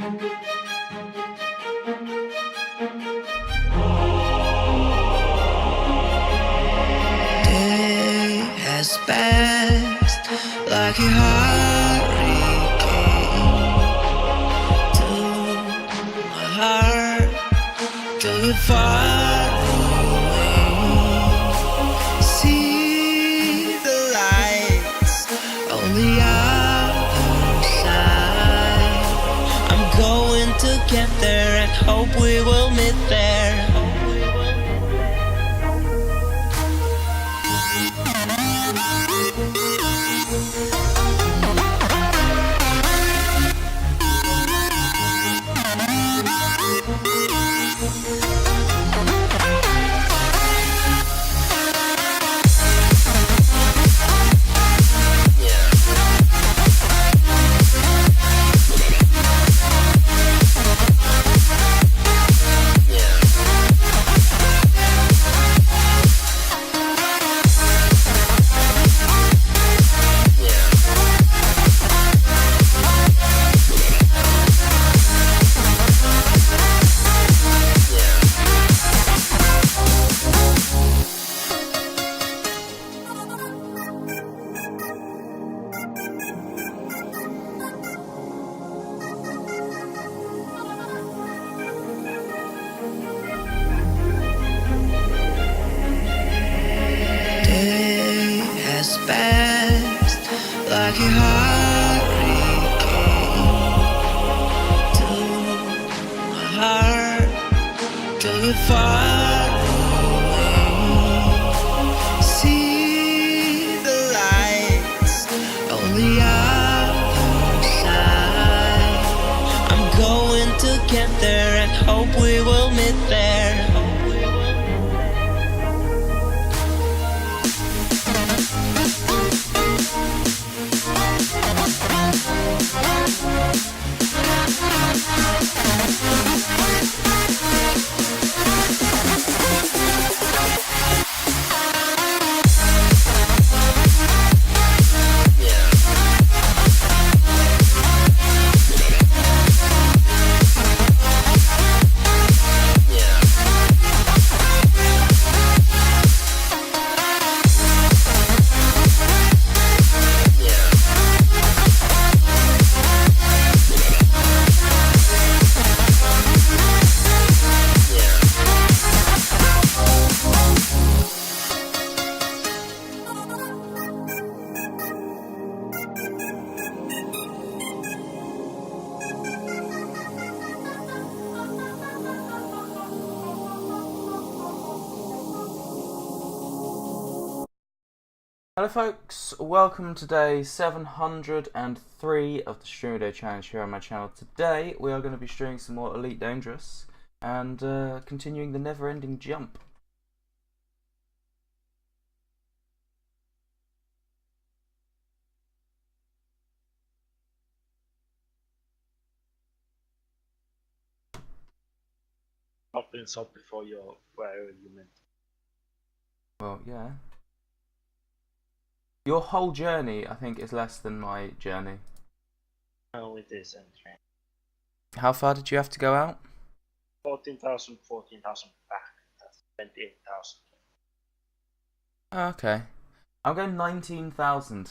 Day has passed like a hurricane to my heart, till you're far away. See the lights on the other side. I'm going to get there and hope we will meet there. Passed like a hurricane to my heart, till you're far away. See the lights on the other side. I'm going to get there and hope we will meet there. Hello folks, welcome to day 703 of the Stream Day Challenge here on my channel. Today we are going to be streaming some more Elite Dangerous and continuing the never-ending jump. I've been sub before you're where you meant. Well, yeah. Your whole journey, I think, is less than my journey. Oh, it is entry. How far did you have to go out? 14,000, 14,000 back. That's 28,000. Oh, okay. I'm going 19,000.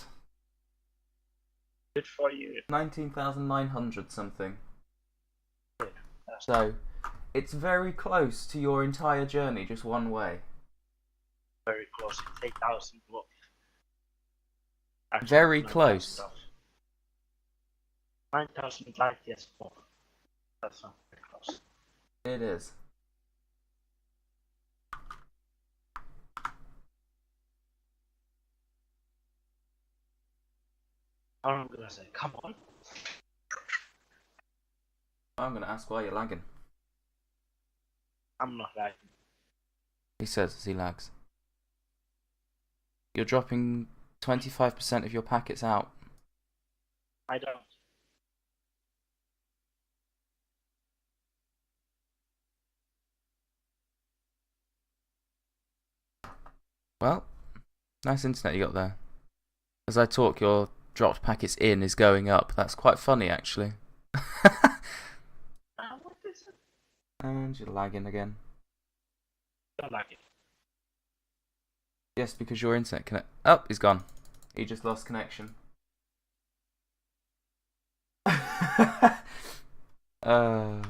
Good for you. 19,900 something. Yeah, so, it's very close to your entire journey, just one way. Very close. It's 8,000. Actually, Very close. 9,000 light years more. That's not very close. It is. I'm gonna say, come on. I'm gonna ask why you're lagging. I'm not lagging. He says as he lags. You're dropping 25% of your packets out. I don't. Well, nice internet you got there. As I talk, your dropped packets in is going up. That's quite funny, actually. And you're lagging again. Don't like it. Yes, because your internet connect. Oh, he's gone. He just lost connection. uh.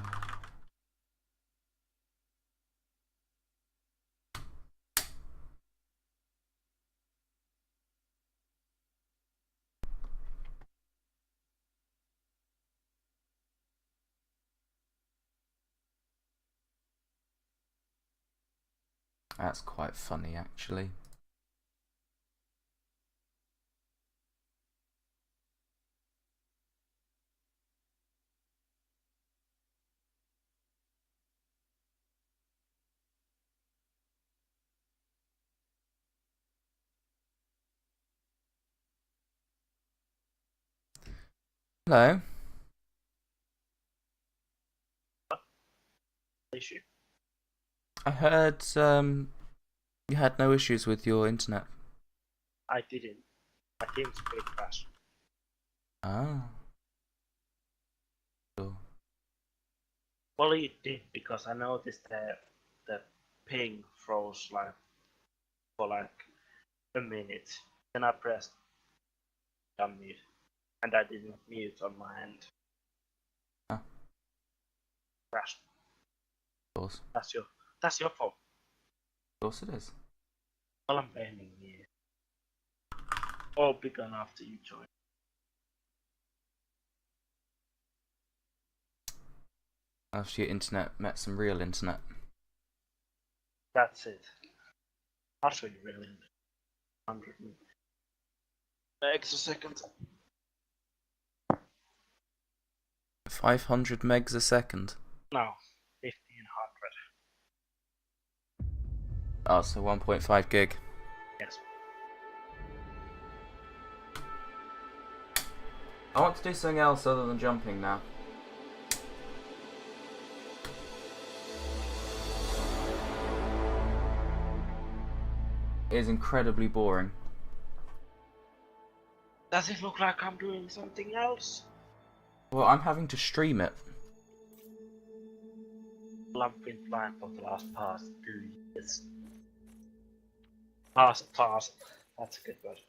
That's quite funny, actually. Hello. Issue. I heard you had no issues with your internet. I didn't. My team's pretty fast. Ah. Cool. Well, it did because I noticed that the ping froze like for like a minute. Then I pressed unmute, and I didn't mute on my end. Ah. Crashed. Of course. That's your fault. Of course it is. Well, I'm blaming you. All begun after you joined. After your internet met some real internet. That's it. I'll show you really 100 megs a second. 500 megs a second. No, 1500. Oh, so 1.5 gig. Yes. I want to do something else other than jumping now. It is incredibly boring. Does it look like I'm doing something else? Well, I'm having to stream it. Well, I've been flying for the past 2 years. Past. That's a good word.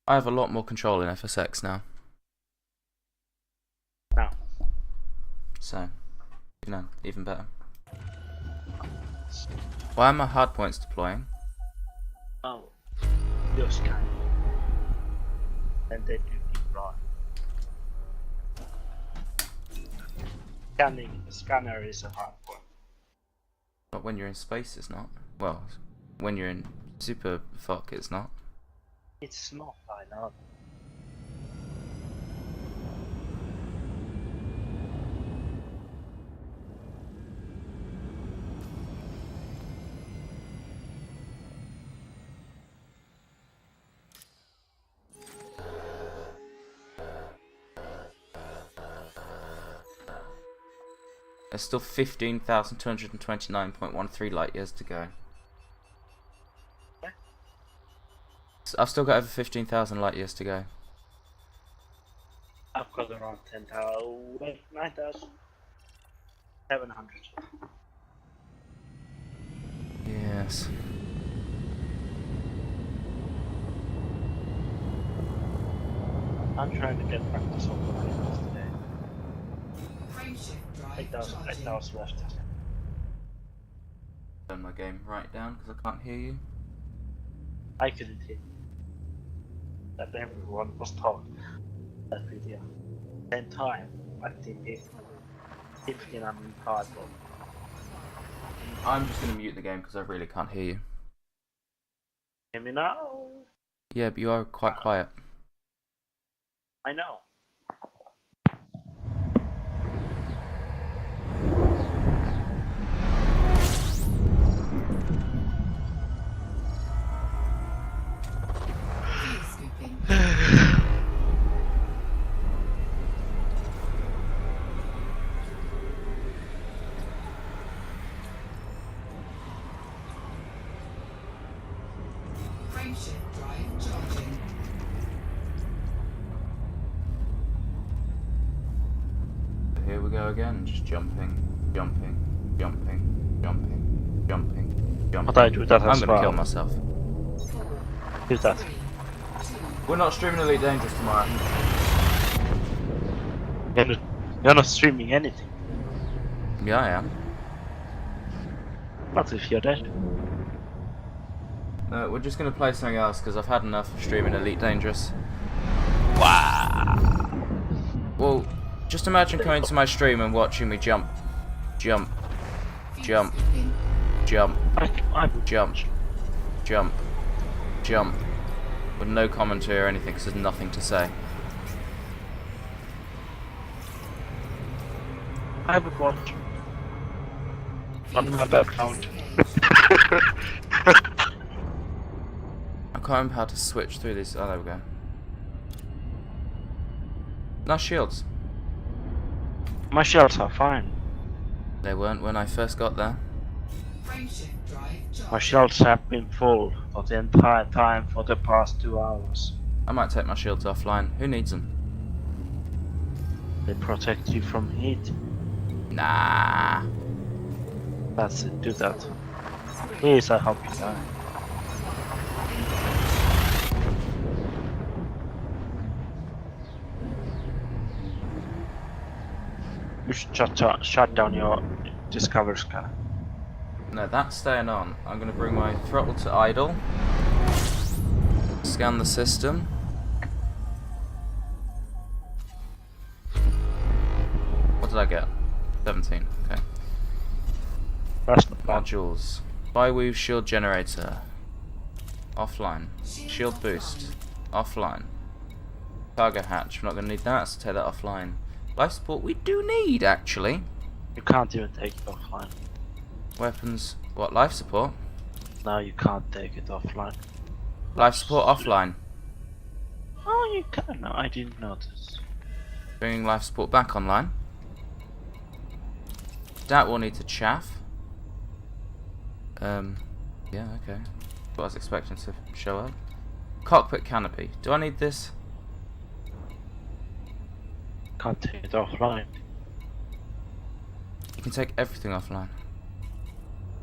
I have a lot more control in FSX now. Now. So, you know, even better. Why are my hard points deploying? Oh, you're scanning. And they do keep right. Scanner is a hard point. But when you're in space, it's not. Well, when you're in super fuck, it's not. It's not, I know. There's still 15,229.13 light years to go. Okay. So I've still got over 15,000 light years to go. I've got around 10,000, 9,700. Yes. I'm trying to get back to some of the today. Frameshift drive 8,000 left. Turn my game right down because I can't hear you. I couldn't hear that everyone was talking that video. Same time, I think it's 15 and cardboard. I'm just going to mute the game because I really can't hear you. Hear me now? Yeah, but you are quite quiet. I know. View scooping. Frameshift drive charging. here we go again. Just jumping, jumping, jumping, jumping, jumping, jumping. But I do that I'm as gonna well. kill myself. Do that. We're not streaming Elite Dangerous tomorrow. You're not streaming anything. Yeah, I am. Not if you're dead. No, we're just gonna play something else because I've had enough of streaming Elite Dangerous. Wow. Well, just imagine coming to my stream and watching me jump, jump, jump, jump, I would jump, jump, jump, with no commentary or anything because there's nothing to say. I would watch. On my background. I can't remember how to switch through these. Oh, there we go. No shields. My shields are fine. They weren't when I first got there. Frameshift drive My charging. shields have been full for the entire time for the past 2 hours. I might take my shields offline. Who needs them? They protect you from heat. Nah. That's it, do that. Please, I hope you die. You should shut down your Discover scanner. No, that's staying on. I'm going to bring my throttle to idle. Scan the system. What did I get? 17. Okay. That's not bad. Modules. Bywoo shield generator. Offline. Shield boost. Offline. Cargo hatch. We're not going to need that, so take that offline. Life support we do need, actually. You can't even take it offline. Weapons. What, life support? No, you can't take it offline. Life support offline. Oh, you can. No, I didn't notice. Bringing life support back online. That will need to chaff. Yeah, okay. What I was expecting to show up. Cockpit canopy. Do I need this? Can't take it offline. You can take everything offline.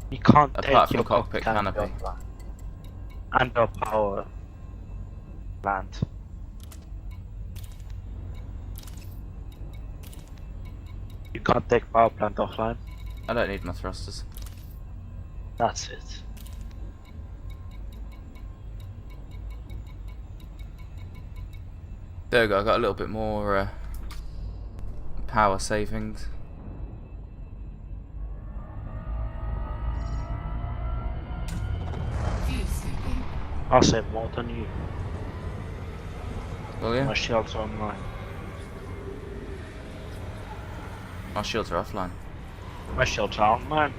You can't Apart take from your cockpit canopy. offline. And your power plant. You can't take power plant offline. I don't need my thrusters. That's it. There we go, I got a little bit more power savings. Fuel scooping. I'll save more than you. Well, yeah, My shields are online. my shields are offline. My shields are online.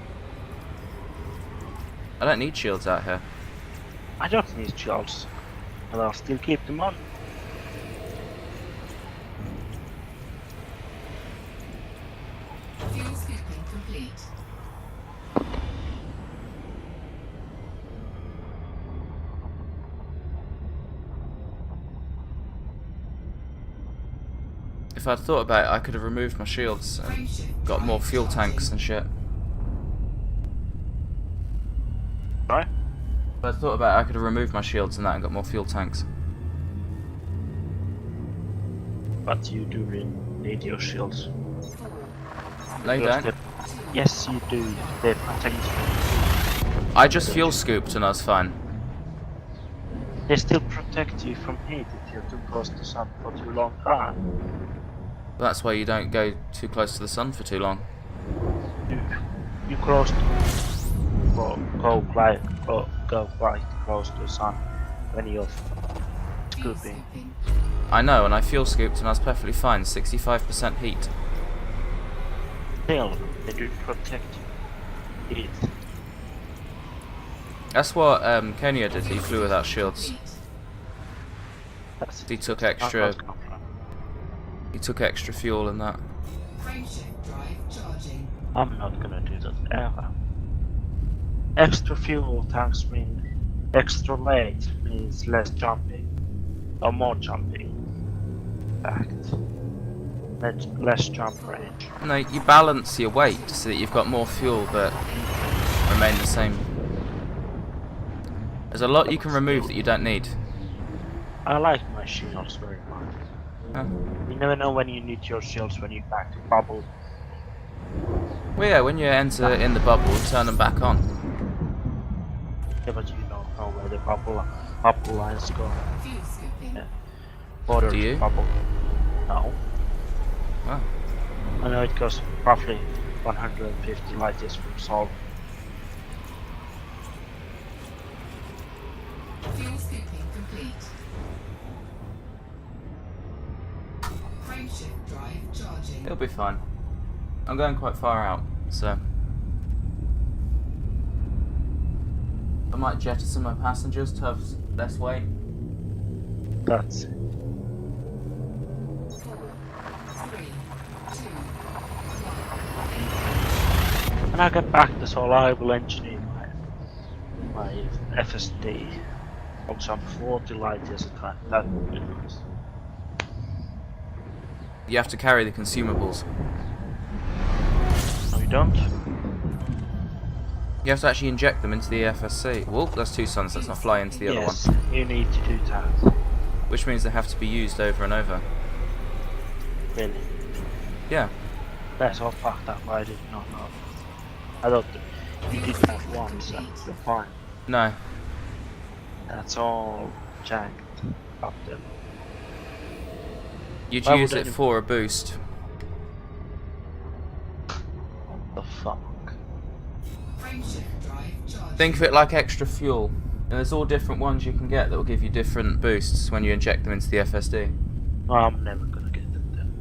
I don't need shields out here. I don't need shields. But I'll still keep them on. Fuel scooping complete. If I'd thought about it, I could have removed my shields and Frameshift got more drive fuel charging. tanks and shit. Right? If I'd thought about it, I could have removed my shields and that and got more fuel tanks. But you do need your shields. No, you Because don't. Yes, you do. They protect you. I just fuel scooped and I was fine. They still protect you from heat if you're too close to sun for too long time. That's why you don't go too close to the sun for too long. You close to go quite close to the sun when you're Fuel scooping. scooping. I know, and I fuel scooped and I was perfectly fine. 65% heat. Still, they do protect you. Heat. That's what Kenya did. He flew without shields. Complete. That's it. He took I'm extra. not gonna fly. He took extra fuel in that. Frameshift drive charging. I'm not gonna do that ever. Extra fuel tanks mean extra late means less jumping. Or more jumping. Fact. less jump range. No, you balance your weight so that you've got more fuel but remain the same. There's a lot you can remove that you don't need. I like my shields very much. Huh. You never know when you need your shields when you back to bubble. Well, yeah, when you enter in the bubble, turn them back on. Yeah, but you don't know where the bubble lines go. Fuel scooping. Yeah. Border Do you? bubble. No. Wow. I know it goes roughly 150 light years from Sol. Fuel scooping complete. Frameshift drive charging. It'll be fine. I'm going quite far out, so I might jettison my passengers to have less weight. That's 4, 3, 2, when I get back to Sol, I will engineer my FSD of some 40 light years a time. That would be nice. You have to carry the consumables. No, you don't. You have to actually inject them into the FSC. Well, that's 2 suns, let's not fly into the other one. Yes, you need to do that. Which means they have to be used over and over. Really. Yeah. That's all fucked up. I did not know. I thought you did that once and you're fine. No. That's all jacked up there. You'd Why use would it any- for a boost. The fuck? frameshift drive charging. Think of it like extra fuel. And there's all different ones you can get that will give you different boosts when you inject them into the FSD. No, I'm never gonna get them then.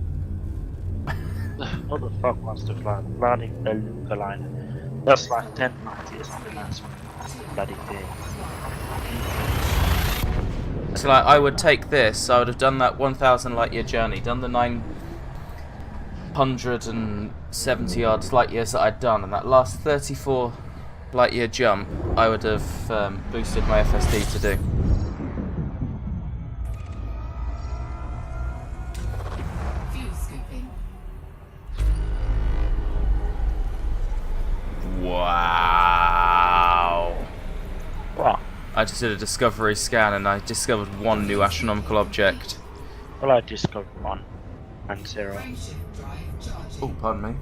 What the fuck wants to fly? Bloody Beluga line. That's like 10 light years on the last one. Bloody thing. So like, I would take this, I would have done that 1,000 light year journey, done the 970 odd light years that I'd done, and that last 34 light year jump, I would have boosted my FSD to do. Fuel scooping. Wow. Well, I just did a discovery scan and I discovered 1 new astronomical object. well, I discovered 1 and 0. Frameshift drive charging. Oh, pardon me.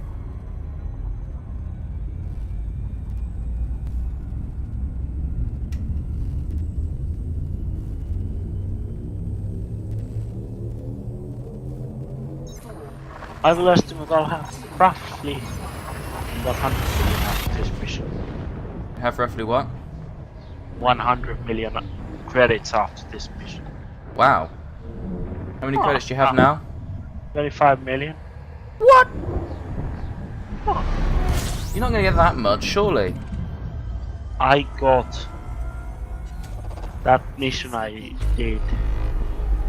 I will estimate I'll have roughly 100 million after this mission. You have roughly what? 100 million credits after this mission. Wow. How many credits do you have now? 25 million? What? Oh, You're not going to get that much, surely. I got that mission I did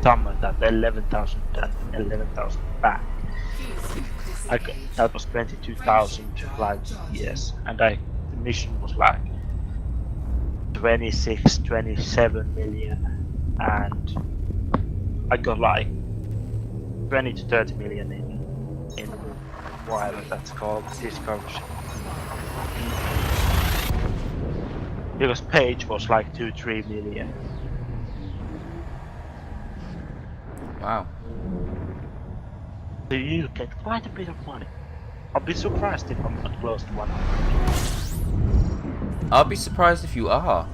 summer that 11,000 and 11,000 back. Fuel scoop I got, that was 22,000 like yes, and the mission was like 26, 27 million, and I got like 20 to 30 million in whatever that's called, discovery. Because page was like 2-3 million. Wow. So you get quite a bit of money. I'll be surprised if I'm not close to 100. I'll be surprised if you are.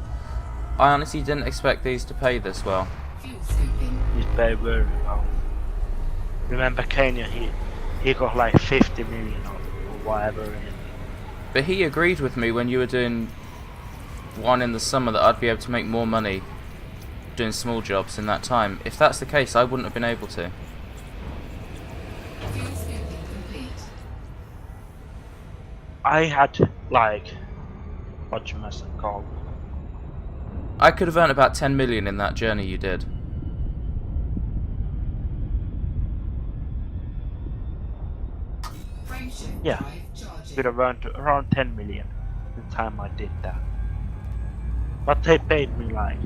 I honestly didn't expect these to pay this well. fuel scooping. He's very well. Remember Kenya, he got like 50 million or whatever in. But he agreed with me when you were doing one in the summer that I'd be able to make more money doing small jobs in that time. If that's the case, I wouldn't have been able to. Fuel scooping complete. I had like what you must call I could have earned about 10 million in that journey you did. Frameshift Yeah. drive charging. bit around 10 million the time I did that. But they paid me like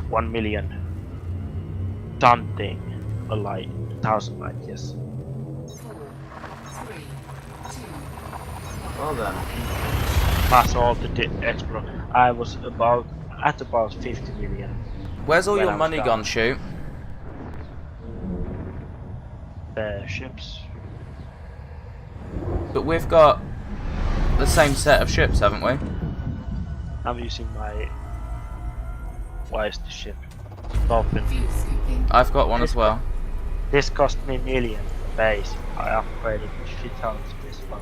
1 million something, or like 1,000 light years. 4, 3, 2, Well then. Plus all the explore. I was at about 50 million. Where's all When your I was money down. gone, Shoot? Ships. But we've got the same set of ships, haven't we? I'm using my wisest ship. Dolphin. fuel scooping, I've got one as well. This cost me million base. I upgraded shit tons of this one.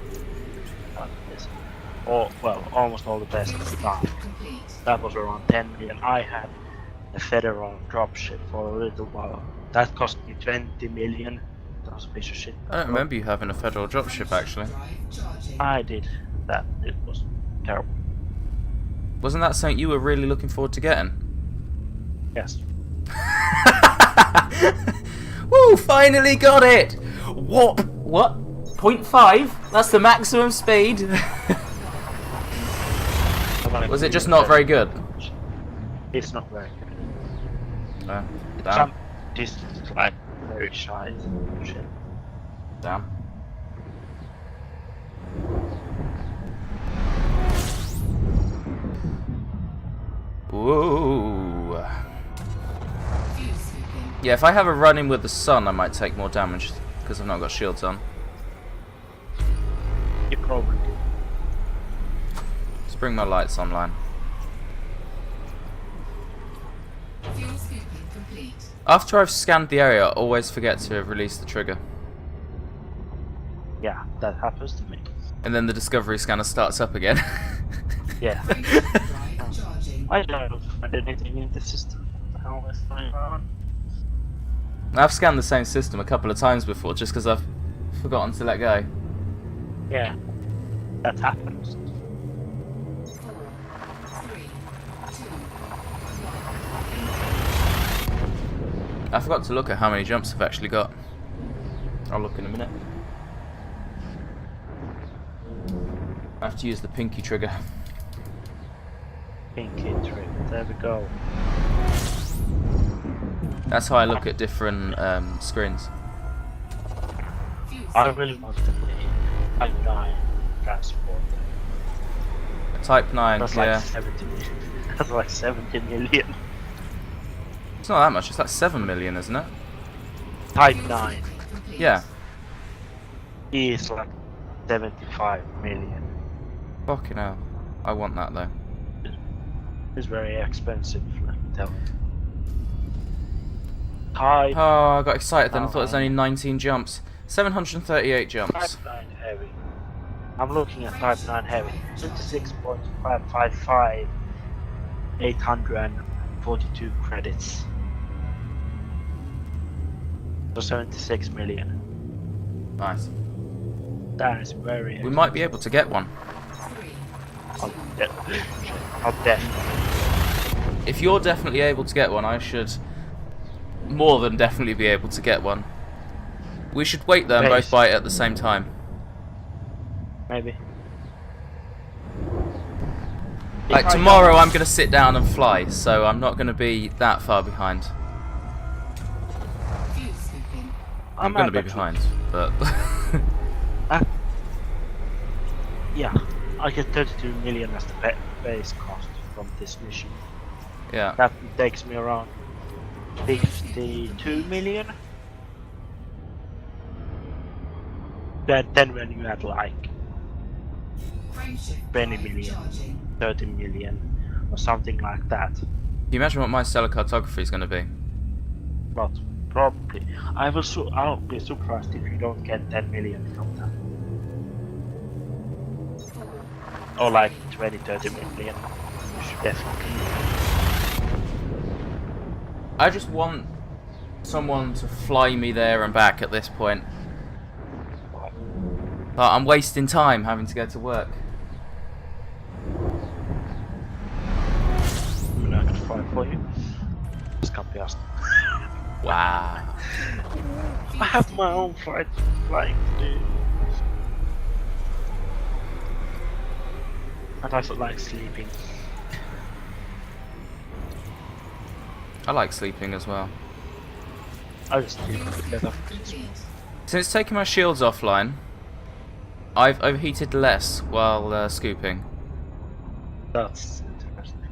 This. Well, almost all the best fuel stuff. scooping complete, That was around 10 million. I had a federal dropship for a little while. That cost me 20 million. That was a piece of shit. I don't remember you having a federal dropship actually. drive charging, I did that. It was terrible. Wasn't that something you were really looking forward to getting? Yes. Woo! Finally got it! What? What? 0.5? That's the maximum speed? Was it just not very good? It's not very good. Damn. Some this is like very shy shit. Damn. Whoa. fuel scooping, Yeah, if I have a run-in with the sun, I might take more damage because I've not got shields on. You probably do. Let's bring my lights online. fuel scooping complete, After I've scanned the area, I always forget to release the trigger. Yeah, that happens to me. And then the discovery scanner starts up again. Yeah. fuel drive charging, I don't find anything in the system. What the hell is going on? I've scanned the same system a couple of times before just because I've forgotten to let go. Yeah. That happens. 4, 3, 2, I forgot to look at how many jumps I've actually got. I'll look in a minute. I have to use the pinky trigger. Pinky trick. There we go. That's how I look at different screens. fuel I scooping, really want to play Type 9 transport. Type 9, That's yeah. like 70 million. That's like 70 million. It's not that much, it's like 7 million, isn't it? Type 9 complete, Yeah. is like 75 million. Fucking hell. I want that though. It's very expensive, let me tell you. Type, Oh, I got excited then. I thought it was only 19 jumps. 738 jumps. Type 9 Heavy. I'm looking at Type 9 Heavy. 26.555. 842 credits. So 76 million. Nice. That is very We might be able to get one. 3, I'll definitely. If you're definitely able to get one, I should more than definitely be able to get one. We should wait there and both Base. buy it at the same time. Maybe. Like If I tomorrow don't- I'm going to sit down and fly, so I'm not going to be that far behind. fuel scooping, I'm going to be behind, but... Yeah, I get 32 million as the base cost from this mission. yeah. That takes me around 52 million. Then when you add like frameshift 20 drive million, charging, 30 million, or something like that. Can you imagine what my stellar cartography is going to be? But probably, I'll be surprised if you don't get 10 million from that. 4, Or like 20, 30 million. You should definitely. I just want someone to fly me there and back at this point. But I'm wasting time having to go to work. I mean, I can fly for you. Just can't be asked. Wow. I have my own flying to do. And I also like sleeping. I like sleeping as well. I just need Fuel to get off. scooping complete. Since taking my shields offline, I've overheated less while scooping. That's interesting.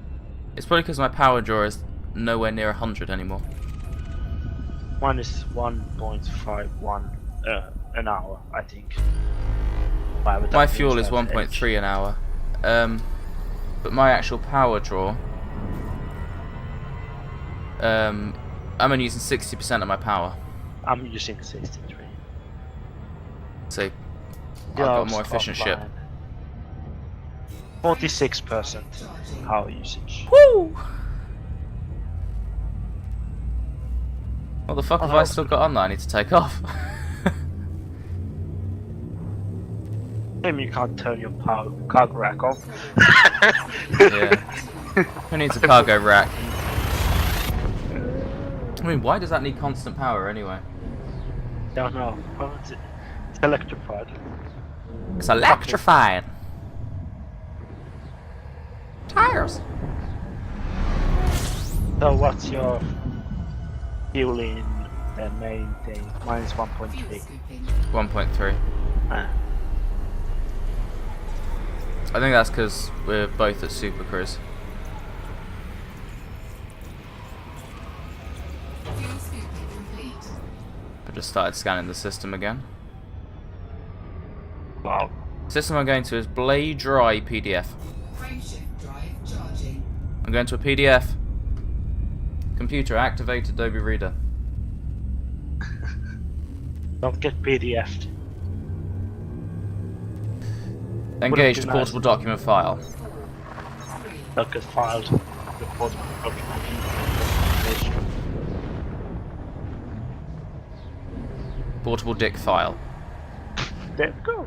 It's probably because my power draw is nowhere near 100 anymore. One is 1.51 an hour, I think. Why would that My be fuel is instead of 1.3 an hour. But my actual power draw, I'm only using 60% of my power. I'm using 63. So I've got a more efficient ship. 46% power usage. Woo! What the fuck have I still got on that I need to take off? Maybe you can't turn your cargo rack off. Yeah. Who needs a cargo rack? I mean, why does that need constant power anyway? Don't know. Well, it's electrified. It's electrified. Tires. So what's your fuel in the main thing? Mine is 1.3. Fuel scooping. 1.3. Ah. I think that's because we're both at Super Krys. Fuel scooping complete. I just started scanning the system again. Wow. System I'm going to is Blade Dry PDF. Frameshift drive charging. I'm going to a PDF. Computer activate Adobe Reader. Don't get PDF'd. Engage be to nice. portable document file. 3. Don't get filed. Report documentation. Portable dick file. There we go.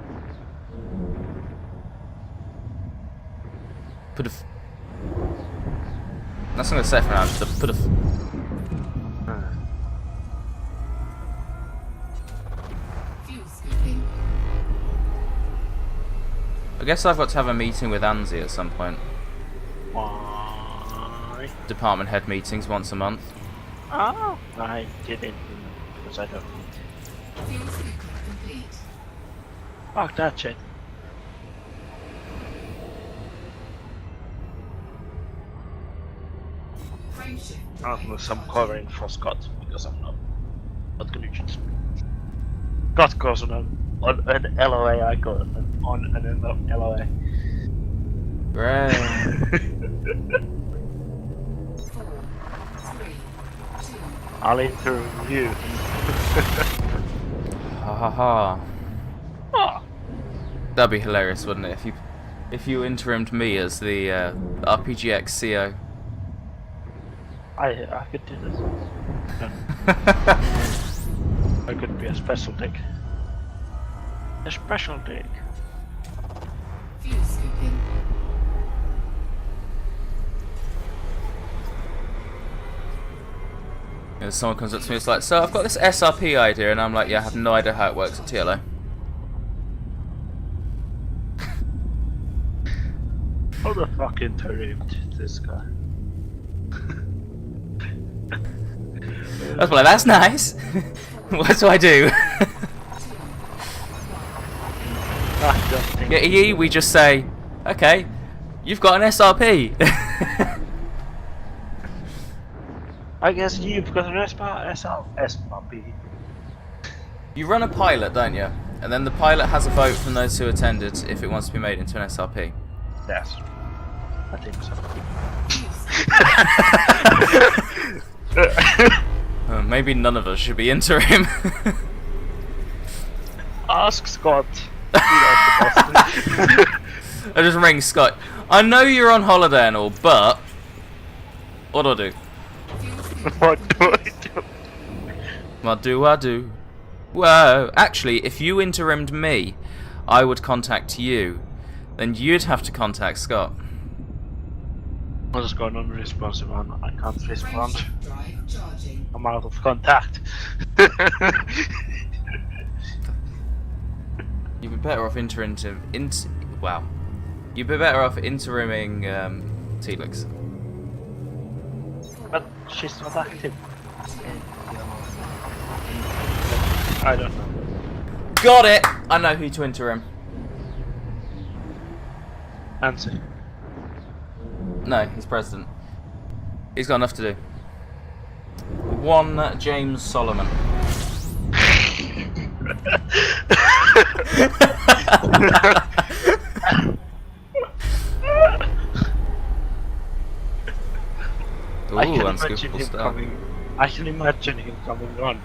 Put a. That's not gonna say for now. Just a put a. Fuel scooping. I guess I've got to have a meeting with Anzi at some point. Why? Department head meetings once a month. Oh, I didn't because I don't. Fuel scooping complete. Fuck that shit. Frameshift Unless drive I'm charging. covering for Scott because I'm not gonna choose. Scott goes on an LOA, I go on an LOA. Great. 4, 3, 2. I'll interview. Ha ha ha. Ah, That'd be hilarious, wouldn't it? If you interimed me as the RPGX CO. I could do this. I could be a special dick. A special dick. Fuel scooping. And someone comes up to me, it's like, so I've got this SRP idea, and I'm like, yeah, I have no idea how it works at TLO. How the fuck interviewed this guy? I was like, that's nice. What do I do? I don't think. Yeah, EE, we just say, okay, you've got an SRP. I guess you've got an SRP. You run a pilot, don't you? And then the pilot has a vote from those who attended if it wants to be made into an SRP. Yes. I think so. Maybe none of us should be interim. Ask Scott. I just ring Scott. I know you're on holiday and all, but what do I do? What do I do? What do I do? Whoa, actually, if you interimed me, I would contact you. Then you'd have to contact Scott. What's going on responsive? I can't respond. Frameshift drive charging. I'm out of contact. You'd be better off wow. You'd be better off interiming Telix. But she's not active. I don't know. Got it! I know who to enter him. Answer. No, he's president. He's got enough to do. One James Solomon. Ooh, I can imagine unscoopable him stuff. coming. I can imagine him coming on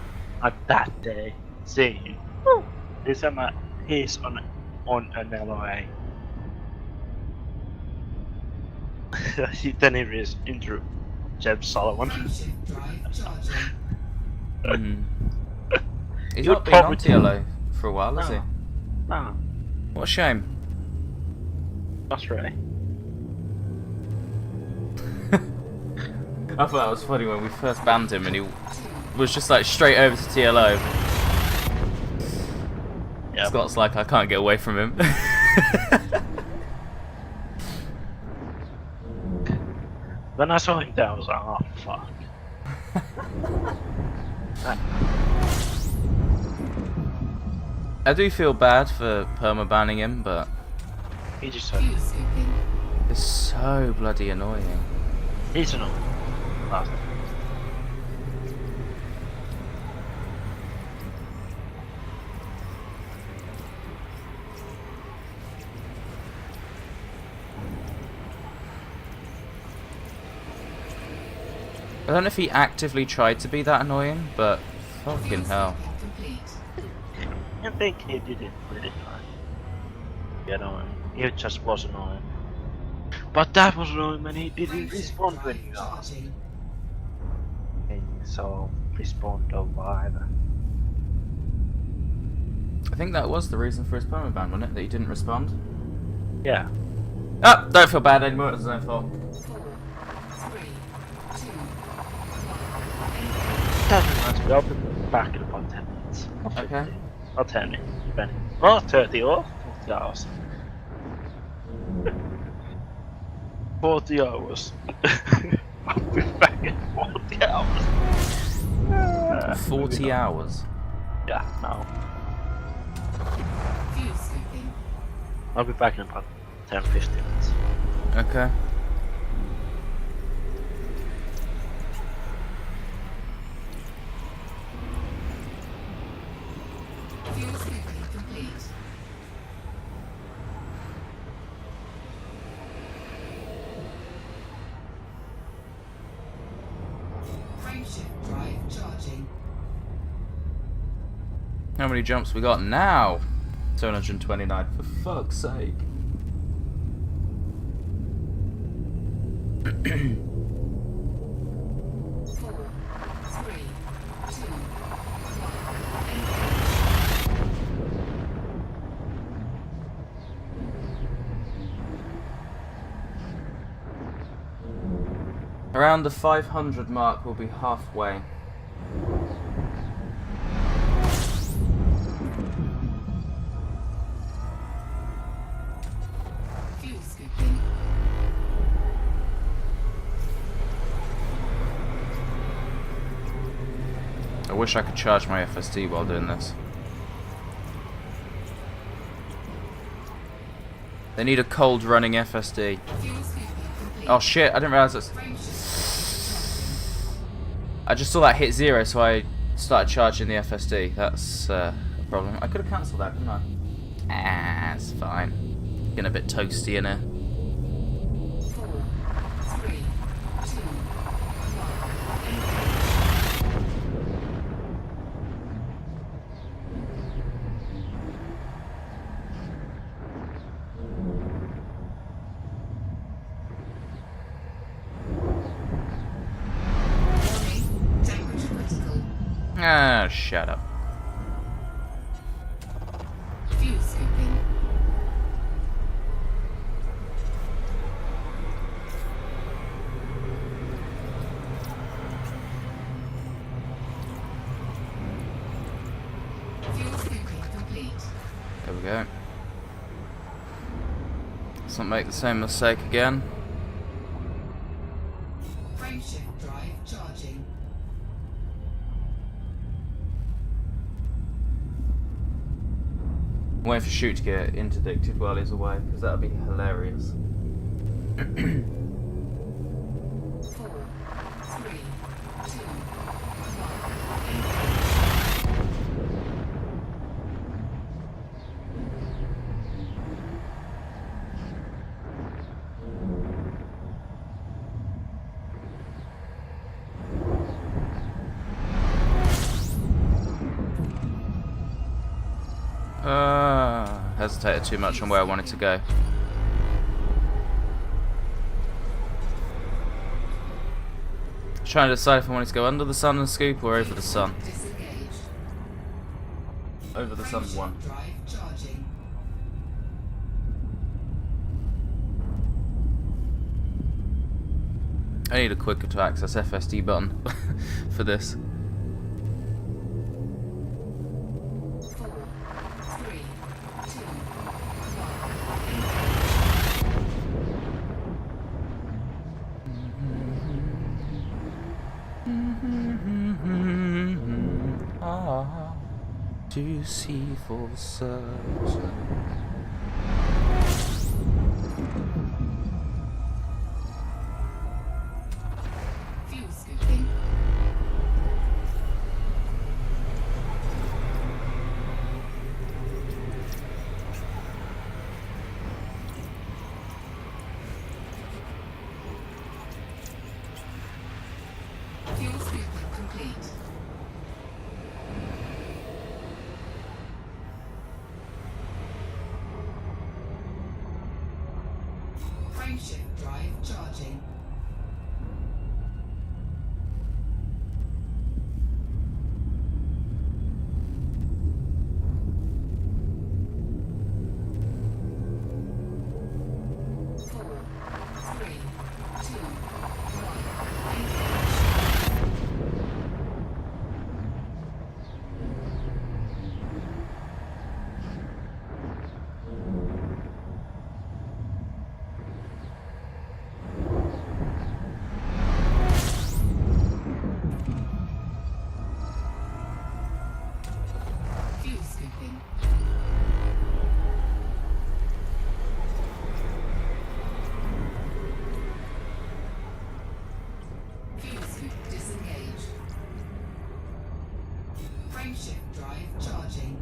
that day, saying, "Oh, he's on an LOA." Then he is into James Solomon. Frameshift drive charging. He's You'd not been on probably- TLO for a while, has he? No. No, What a shame. not really. I thought that was funny when we first banned him and he was just like straight over to TLO. Yeah. Scott's like, I can't get away from him. When I saw him there, I was like, oh fuck. I do feel bad for perma-banning him, but He just Fuel scooping. it's so bloody annoying. he's an old bastard. I don't know if he actively tried to be that annoying, but fucking hell. Complete. I think he did it really fine. You know, he just was annoying. But that was annoying when he didn't respond when you asked. Charging. So, respond over either. I think that was the reason for his perma-ban, wasn't it? That he didn't respond? Yeah. Ah, don't feel bad anymore, it was his own fault. 4, 3, 2, That reminds me, I'll be back in about 10 minutes. Not Okay. 15. Or 10 minutes, depending. Or 30 or 40 hours. 40 hours. I'll be back in 40 hours. 40 hours. Yeah, no. fuel scooping. I'll be back in about 10-15 minutes. Okay. Fuel scooping complete. Frameshift drive charging. How many jumps we got now? 729, for fuck's sake. Four, three, two, Around the 500 mark, we'll be halfway. fuel scooping. I wish I could charge my FSD while doing this. They need a cold running FSD. Fuel scooping complete. Oh shit, I didn't realise this. Frameshift I just saw that hit 0, so I started charging the FSD. That's a problem. I could have cancelled that, couldn't I? Ah, it's fine. Getting a bit toasty in here. 4, 3, 2, 1. Warning, temperature critical. Ah, shut up. Fuel scooping. Fuel scooping complete. There we go. Let's not make the same mistake again. Frameshift drive charging. waiting for Shoot to get interdicted while he's away, because that would be hilarious. 4, 3, 2, 1. Hesitated too much on where I wanted to go. Trying to decide if I wanted to go under the sun and scoop or over the sun. disengaged. Over the sun one. Drive charging. I need a quicker to access FSD button for this. 4, 3, 2, 1. To see for certain. fuel scooping. Fuel scooping complete. Frameshift drive charging. Four, three, two, one. Engage. Fuel scooping. Fuel scoop disengaged. Frameshift drive charging.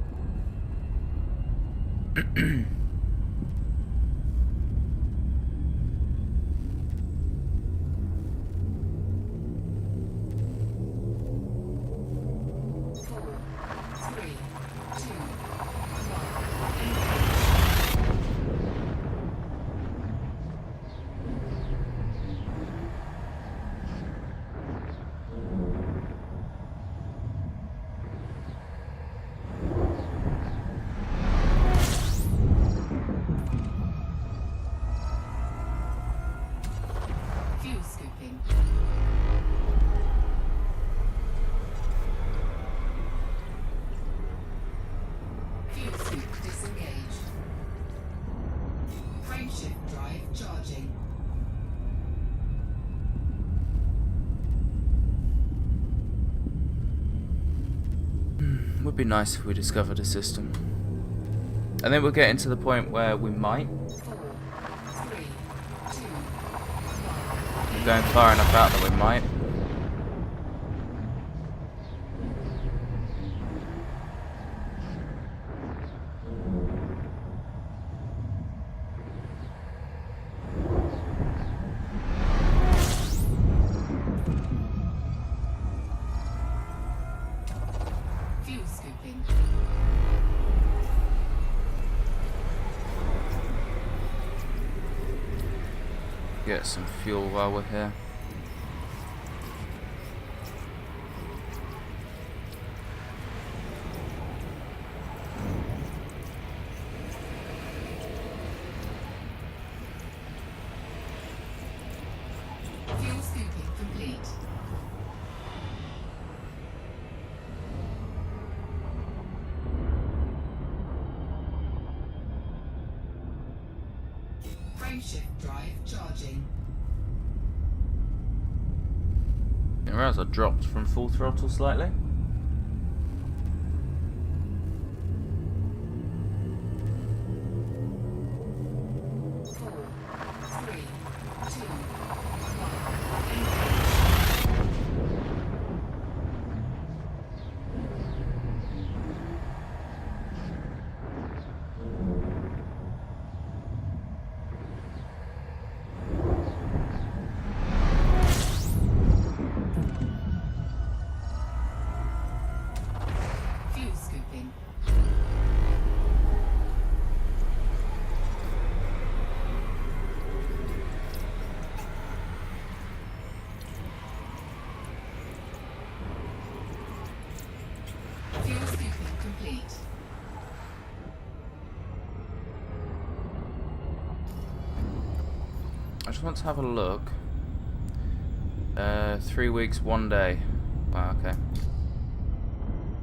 Four, three, two, one. Engage. Fuel scooping. Fuel scoop disengaged. Frameshift drive charging. Would be nice if we discovered a system. And then we're getting to the point where we might. 4, 3, 2, We're going far enough out that we might. fuel scooping. Get some fuel while we're here. Fuel scooping complete. Frameshift drive charging. Didn't realise I dropped from full throttle slightly. just want to have a look. 3 weeks, 1 day. Wow, okay.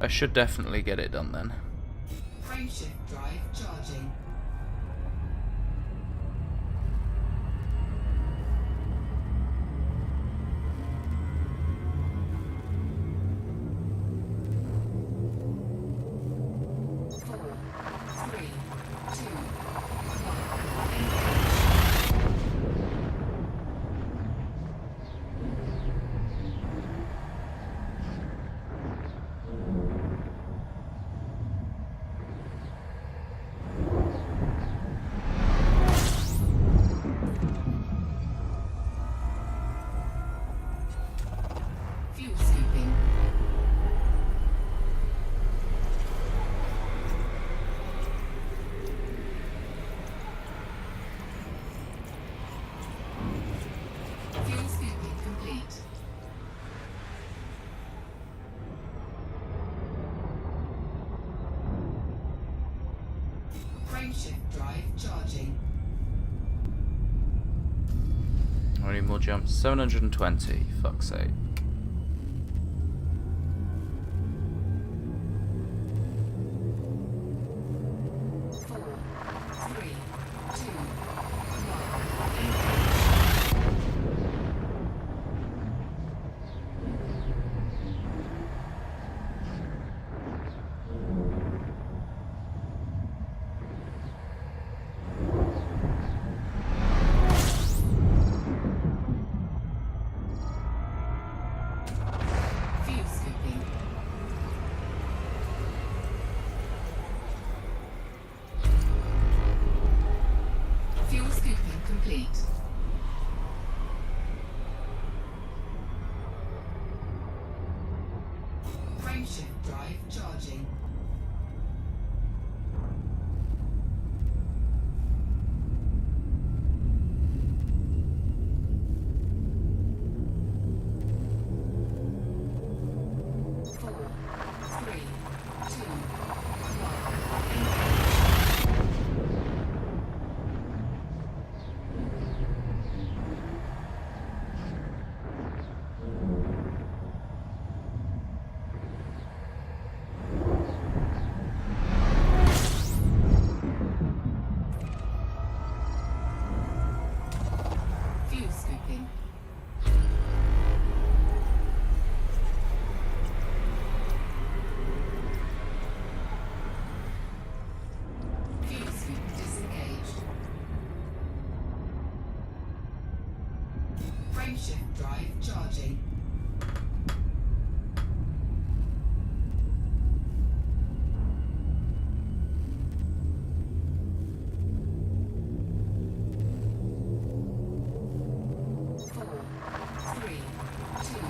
I should definitely get it done then. Frameshift drive charging. Fuel scooping. Fuel scooping complete. Frameshift drive charging. How many more jumps? 720. Fuck's sake. Fuel scooping. Fuel scooping complete. Frameshift drive charging. Four, three, two, fuel scooping. Fuel scoop disengaged. Frameshift drive charging. Four, three, two,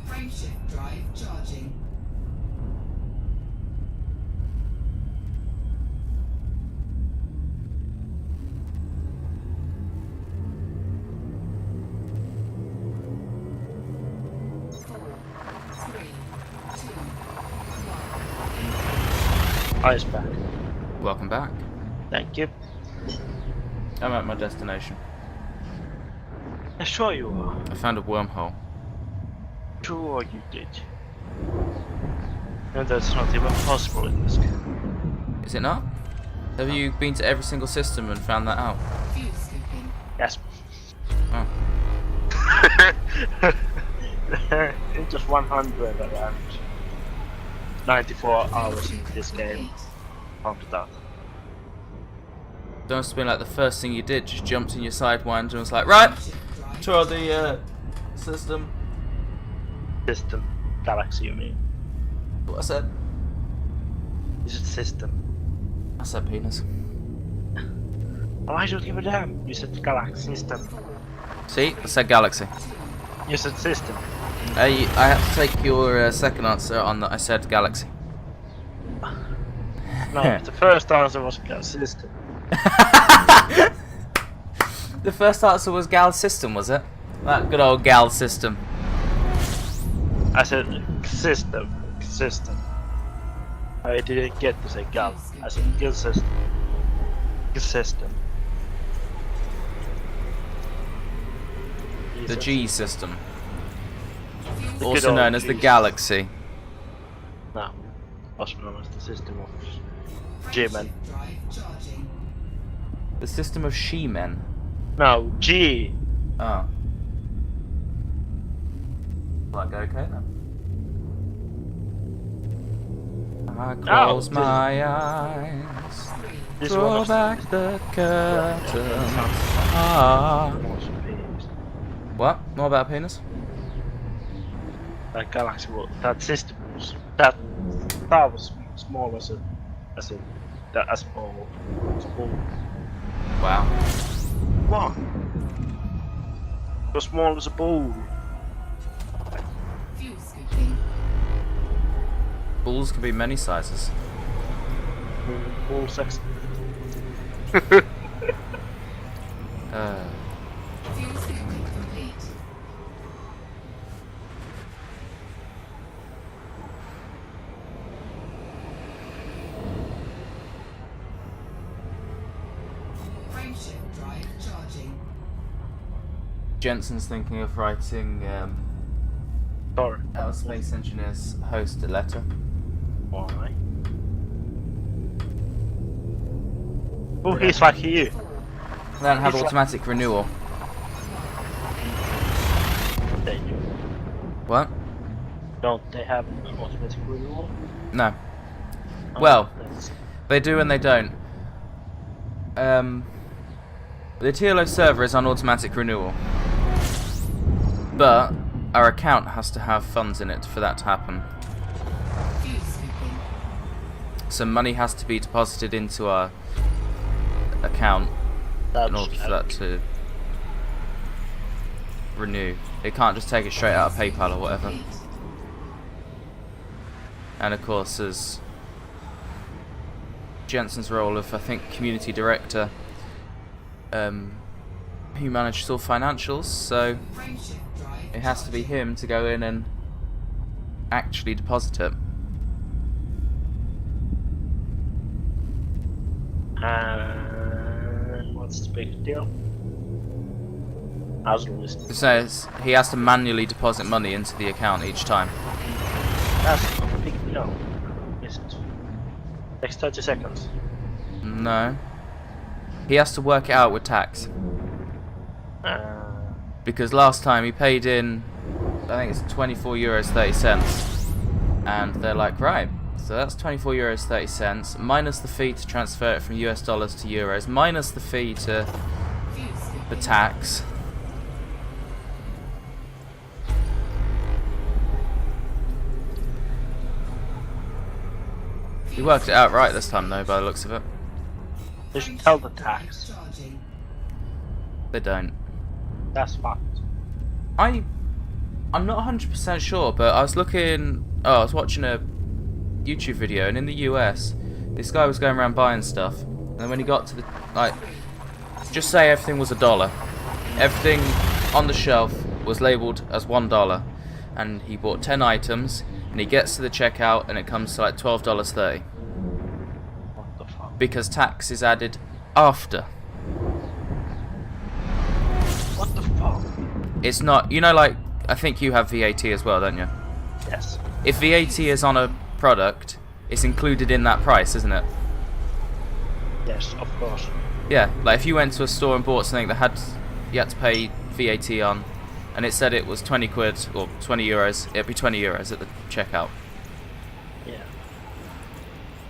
Frameshift drive charging. Ice back. Welcome back. Thank you. I'm at my destination. Sure you are. I found a wormhole. Sure you did. And that's not even possible in this game. Is it not? Have you been to every single system and found that out? Fuel scooping. Yes. Oh. In just 194 hours in this game. Found it out. That must have been like the first thing you did, just jumped in your sidewinder and was like, right, try the system. System. Galaxy, you mean? What I said? Is it system? I said penis. Why should you give a damn? You said galaxy system. See, I said galaxy. You said system. I have to take your second answer on that. I said galaxy. No, the first answer was system. The first answer was gal system, was it? That good old gal system. I said system. System. I didn't get to say gal. I said gal system. Gal system. The G system, The also good old known as the G galaxy. No, also known as the system of G-men. Drive charging. The system of she-men. No, G. Oh. Like, okay then. I close this- my eyes, This throw one was back the curtain. Ah. What? More about penis? That galaxy was, that system was, that star was small as a small. Wow. What? So small as a ball. Fuel scooping. Balls can be many sizes. Ball sex. Fuel scooping complete. Frameshift drive charging. Jensen's thinking of writing Sorry. our space engineers host a letter. Why? Oh, he's like you. Then have It's like- automatic renewal. They do. What? Don't they have an automatic renewal? No. Oh, Well, that's- they do and they don't. The TLO server is on automatic renewal, but our account has to have funds in it for that to happen. Fuel scooping. So money has to be deposited into our account that's in order for that to renew. It can't just take it straight out of PayPal or whatever. Complete. And of course, as Jensen's role of, I think, community director, he manages all financials, so Frameshift drive it has to be him to go in and actually deposit it. And what's the big deal? How's the list? It says he has to manually deposit money into the account each time. That's not a big deal, is it? Next 30 seconds. No. He has to work it out with tax. Because last time he paid in, I think it's €24.30, and they're like, right, so that's €24.30 minus the fee to transfer it from US dollars to euros, minus the fee to fuel scooping. the tax. He worked it out right this time though, by the looks of it. They should tell the tax. Charging. They don't. That's fact. I I'm not 100% sure, but I was looking. Oh, I was watching a YouTube video, and in the US, this guy was going around buying stuff, and when he got to the just say everything was $1. Everything on the shelf was labelled as $1, and he bought 10 items, and he gets to the checkout, and it comes to like $12.30 What the fuck? because tax is added after. What the fuck? It's not, you know, like I think you have VAT as well, don't you? Yes. If VAT is on a product, it's included in that price, isn't it? Yes, of course. Yeah, like if you went to a store and bought something that you had to pay VAT on, and it said it was 20 quid or 20 euros, it'd be 20 euros at the checkout. Yeah.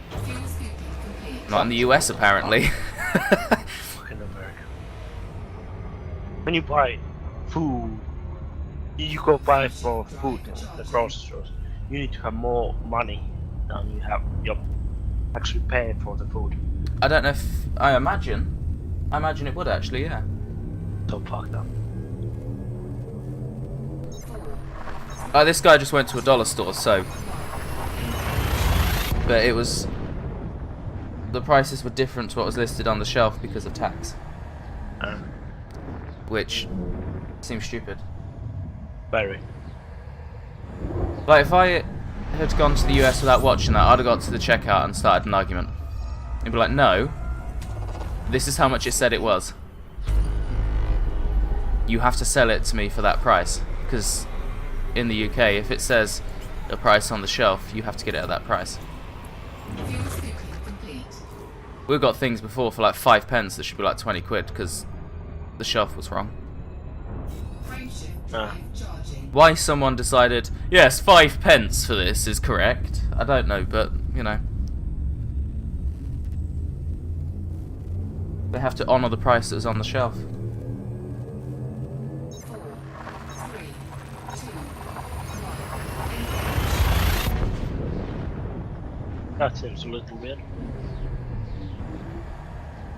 Fuel scooping complete. Not in the US apparently. Fucking America. When you buy food, you go buy for food in the grocery stores. You need to have more money than you have. You're actually paying for the food. I don't know if I imagine it would actually, yeah. So fucked up. This guy just went to a dollar store, so, but it was, the prices were different to what was listed on the shelf because of tax, which seems stupid. Very. Like if I had gone to the US without watching that, I'd have got to the checkout and started an argument. He'd be like, no, this is how much it said it was. You have to sell it to me for that price. Because in the UK, if it says a price on the shelf, you have to get it at that price. Fuel scooping complete. We've got things before for like 5 pence that should be like 20 quid because the shelf was wrong. Frameshift drive charging. Why someone decided, yes, 5 pence for this is correct, I don't know, but, you know. They have to honour the price that was on the shelf. 4, 3, 2, 1. That seems a little weird.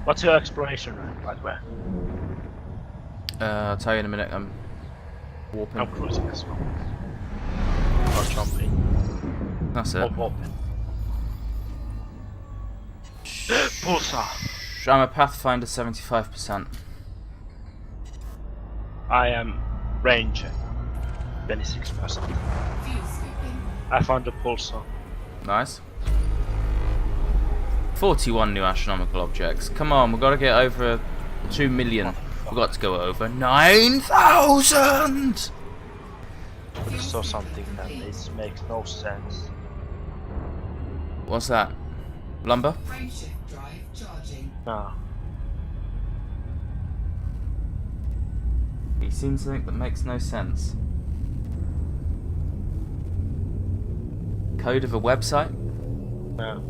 What's your exploration rank, by the way? I'll tell you in a minute, I'm warping. I'm cruising as well. Or jumping. That's Or it. warping. Pulsar. I'm a Pathfinder 75%. I am Ranger. 26%. Fuel scooping. I found the pulsar. Nice. 41 new astronomical objects. Come on, we've got to get over 2 million. We've got to go over 9,000! I just saw something that makes no sense. What's that? Lumber? Frameshift drive charging. Nah. You've seen something that makes no sense. Code of a website? No.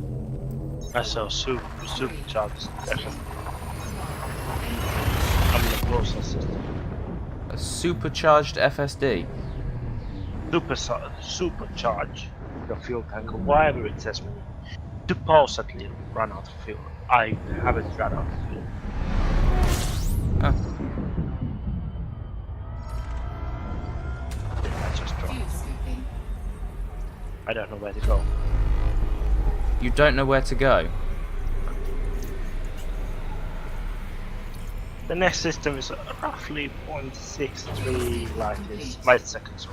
I saw supercharged. I'm in the process system. A supercharged FSD? Supercharge the fuel tank, or whatever it says when you supposedly run out of fuel. I haven't run out of fuel. Oh. Did I just drop? Fuel scooping. I don't know where to go. You don't know where to go? The next system is roughly 0.63 light seconds. So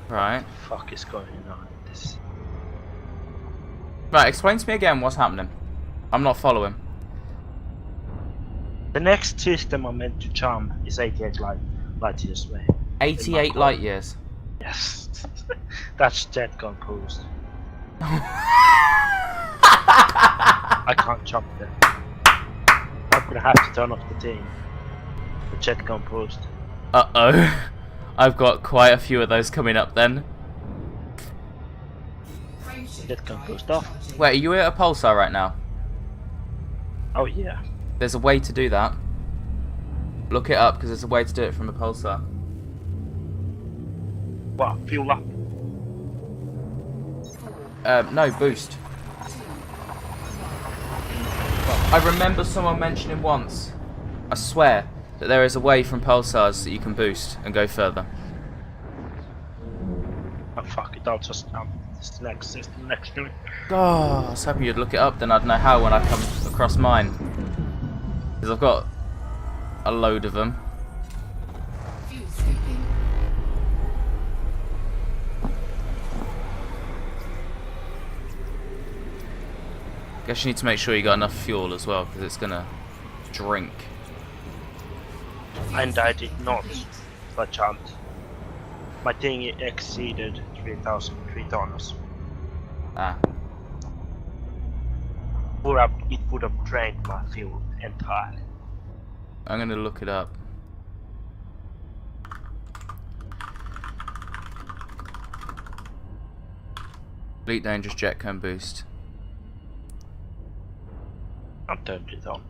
Right. fuck is going on in this? Right, explain to me again what's happening. I'm not following. The next system I'm meant to jump is 88 light years away. 88 light years. Yes. That's jet composed. I can't jump there. I'm gonna have to turn off the thing. The jet composed. Uh-oh. I've got quite a few of those coming up then. Frameshift Jet drive composed off. charging. Wait, are you at a pulsar right now? Oh yeah. There's a way to do that. Look it up because there's a way to do it from a pulsar. Wow, fuel up. No, boost. I remember someone mentioning once, I swear, that there is a way from pulsars that you can boost and go further. fuck it, I'll just jump this next system next to me. Oh, I was hoping you'd look it up, then I'd know how when I come across mine. Because I've got a load of them. Fuel scooping. Guess you need to make sure you got enough fuel as well, because it's gonna drink. And I did not. I jumped. My thing exceeded 3,003 tons. Ah. It would have drained my fuel entirely. I'm gonna look it up. Elite Dangerous Jet Cone Boost. I turned it on.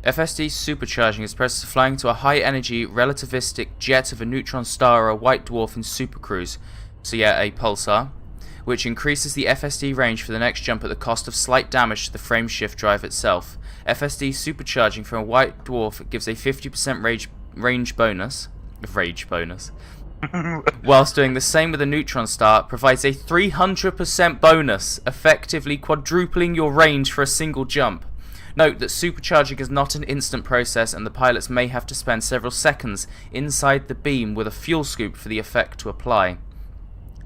FSD supercharging is process of flying to a high-energy relativistic jet of a neutron star or a white dwarf in supercruise, so yeah, a pulsar, which increases the FSD range for the next jump at the cost of slight damage to the frame shift drive itself. FSD supercharging from a white dwarf gives a 50% range bonus, whilst doing the same with a neutron star provides a 300% bonus, effectively quadrupling your range for a single jump. Note that supercharging is not an instant process and the pilots may have to spend several seconds inside the beam with a fuel scoop for the effect to apply.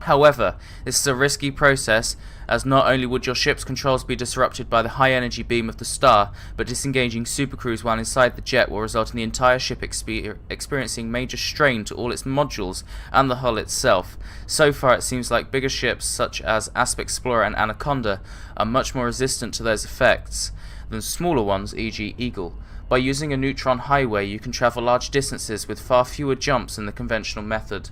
However, this is a risky process, as not only would your ship's controls be disrupted by the high energy beam of the star, but disengaging supercruise while inside the jet will result in the entire ship experiencing major strain to all its modules and the hull itself. So far it seems like bigger ships such as Asp Explorer and Anaconda are much more resistant to those effects than smaller ones, e.g. Eagle. By using a neutron highway you can travel large distances with far fewer jumps than the conventional method.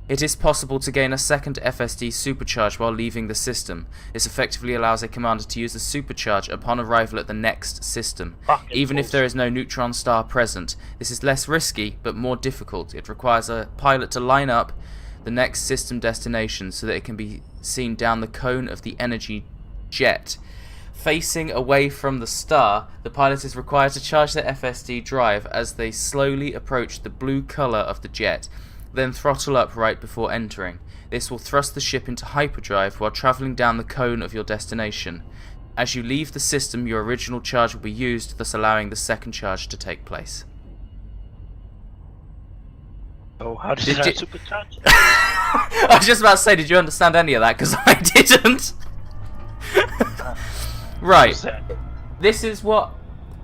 It is possible to gain a second FSD supercharge while leaving the system. This effectively allows a commander to use the supercharge upon arrival at the next system, even if there is no neutron star present. This is less risky, but more difficult. It requires a pilot to line up the next system destination so that it can be seen down the cone of the energy jet. Facing away from the star, the pilot is required to charge their FSD drive as they slowly approach the blue colour of the jet. Then throttle up right before entering. This will thrust the ship into hyperdrive while travelling down the cone of your destination. As you leave the system, your original charge will be used, thus allowing the second charge to take place. So how did Did I you- supercharge? I was just about to say, did you understand any of that? Because I didn't. Right. This is what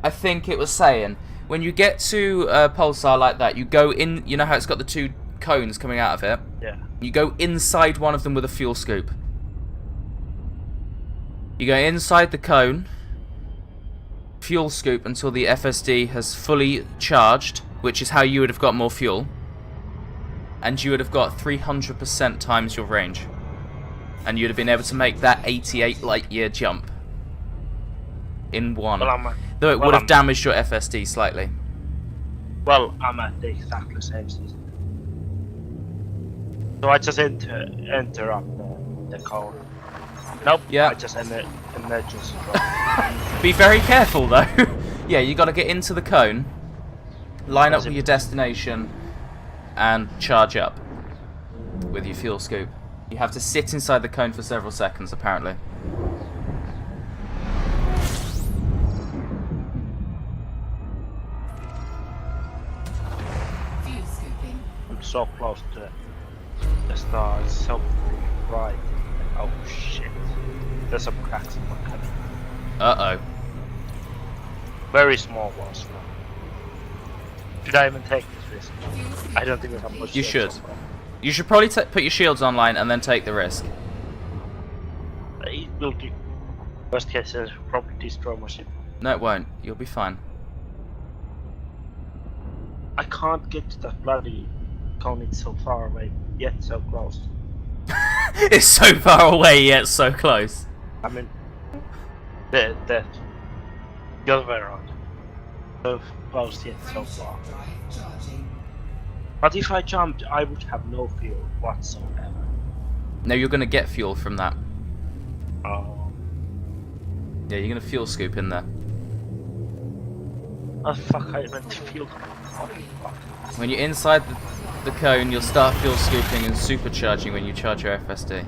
I think it was saying. When you get to a pulsar like that, you go in, you know how it's got the two cones coming out of it? Yeah. You go inside one of them with a fuel scoop. You go inside the cone, fuel scoop until the FSD has fully charged, which is how you would have got more fuel. And you would have got 300% times your range. And you'd have been able to make that 88 light year jump in one. Though it would have damaged your FSD slightly. Well, I'm at the exactly same system. So I just enter up the cone. Nope. Yeah. I just emergency drop. Be very careful though. Yeah, you got to get into the cone, line up with your destination, and charge up with your fuel scoop. You have to sit inside the cone for several seconds, apparently. Fuel scooping. I'm so close to the star. It's so bright. Oh shit. There's some cracks in my cabin. Uh-oh. Very small ones. Should I even take this risk? Fuel scooping. I don't think I have much. You sense should. of that. You should probably put your shields online and then take the risk. It will do. Worst case, it'll probably destroy my ship. No, it won't. You'll be fine. I can't get to that bloody cone. It's so far away, yet so close. It's so far away yet so close. I mean, the other way around. So close yet so far. Drive charging. But if I jumped, I would have no fuel whatsoever. No, you're going to get fuel from that. Oh, Yeah, you're going to fuel scoop in there. oh fuck! I meant to fuel. Oh, fuck. When you're inside the... the cone, you'll start fuel scooping and supercharging when you charge your FSD.